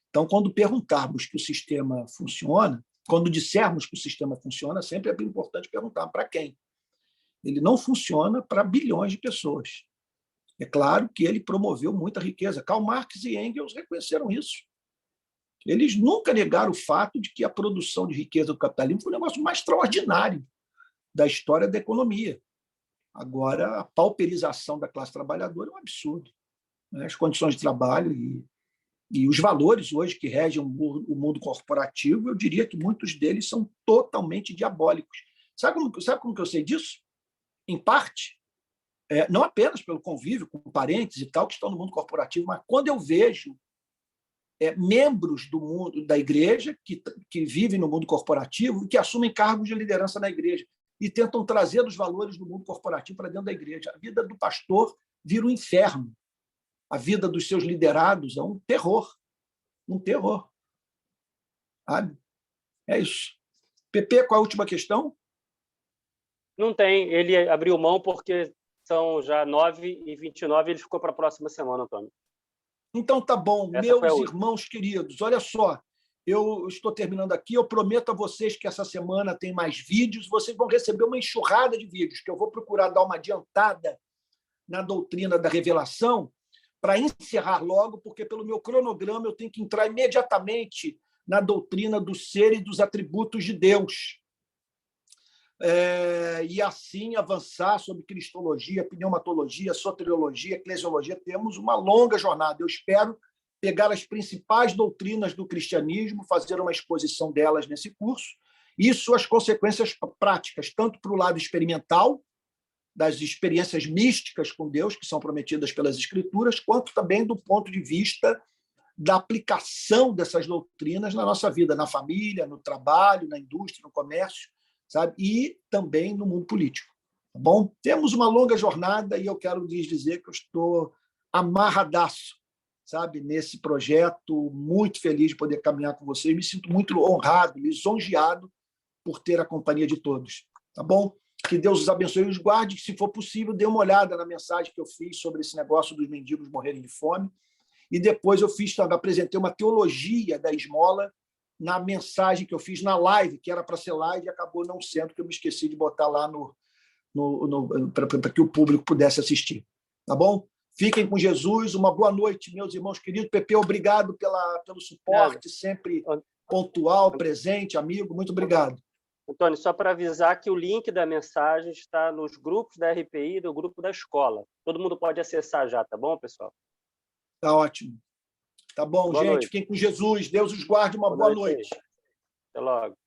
Então, quando perguntarmos que o sistema funciona, quando dissermos que o sistema funciona, sempre é importante perguntar para quem. Ele não funciona para bilhões de pessoas. É claro que ele promoveu muita riqueza. Karl Marx e Engels reconheceram isso. Eles nunca negaram o fato de que a produção de riqueza do capitalismo foi o negócio mais extraordinário da história da economia. Agora, a pauperização da classe trabalhadora é um absurdo. As condições de trabalho e os valores hoje que regem o mundo corporativo, eu diria que muitos deles são totalmente diabólicos. Sabe como que eu sei disso? Em parte, não apenas pelo convívio com parentes e tal que estão no mundo corporativo, mas quando eu vejo membros do mundo da igreja que vivem no mundo corporativo e que assumem cargos de liderança na igreja e tentam trazer os valores do mundo corporativo para dentro da igreja. A vida do pastor vira um inferno. A vida dos seus liderados é um terror. Um terror. Sabe? É isso. Pepe, qual a última questão? Não tem. Ele abriu mão porque são já 9h29 e ele ficou para a próxima semana, Antônio. Então, tá bom. Meus irmãos queridos, olha só. Eu estou terminando aqui. Eu prometo a vocês que essa semana tem mais vídeos. Vocês vão receber uma enxurrada de vídeos, que eu vou procurar dar uma adiantada na doutrina da revelação, para encerrar logo, porque, pelo meu cronograma, eu tenho que entrar imediatamente na doutrina do ser e dos atributos de Deus. E assim avançar sobre cristologia, pneumatologia, soteriologia, eclesiologia. Temos uma longa jornada. Eu espero pegar as principais doutrinas do cristianismo, fazer uma exposição delas nesse curso, e suas consequências práticas, tanto para o lado experimental, das experiências místicas com Deus, que são prometidas pelas Escrituras, quanto também do ponto de vista da aplicação dessas doutrinas na nossa vida, na família, no trabalho, na indústria, no comércio, sabe? E também no mundo político. Tá bom? Temos uma longa jornada e eu quero lhes dizer que eu estou amarradaço, sabe, nesse projeto, muito feliz de poder caminhar com vocês, me sinto muito honrado, lisonjeado por ter a companhia de todos. Tá bom? Que Deus os abençoe e os guarde, que, se for possível, dê uma olhada na mensagem que eu fiz sobre esse negócio dos mendigos morrerem de fome. E depois eu apresentei uma teologia da esmola na mensagem que eu fiz na live, que era para ser live e acabou não sendo, porque eu me esqueci de botar lá para que o público pudesse assistir. Tá bom? Fiquem com Jesus. Uma boa noite, meus irmãos queridos. Pepe, obrigado pelo suporte, sempre pontual, presente, amigo. Muito obrigado. Antônio, só para avisar que o link da mensagem está nos grupos da RPI e do grupo da escola. Todo mundo pode acessar já, tá bom, pessoal? Tá ótimo. Tá bom, gente. Fiquem com Jesus. Deus os guarde. Uma boa noite. Até logo.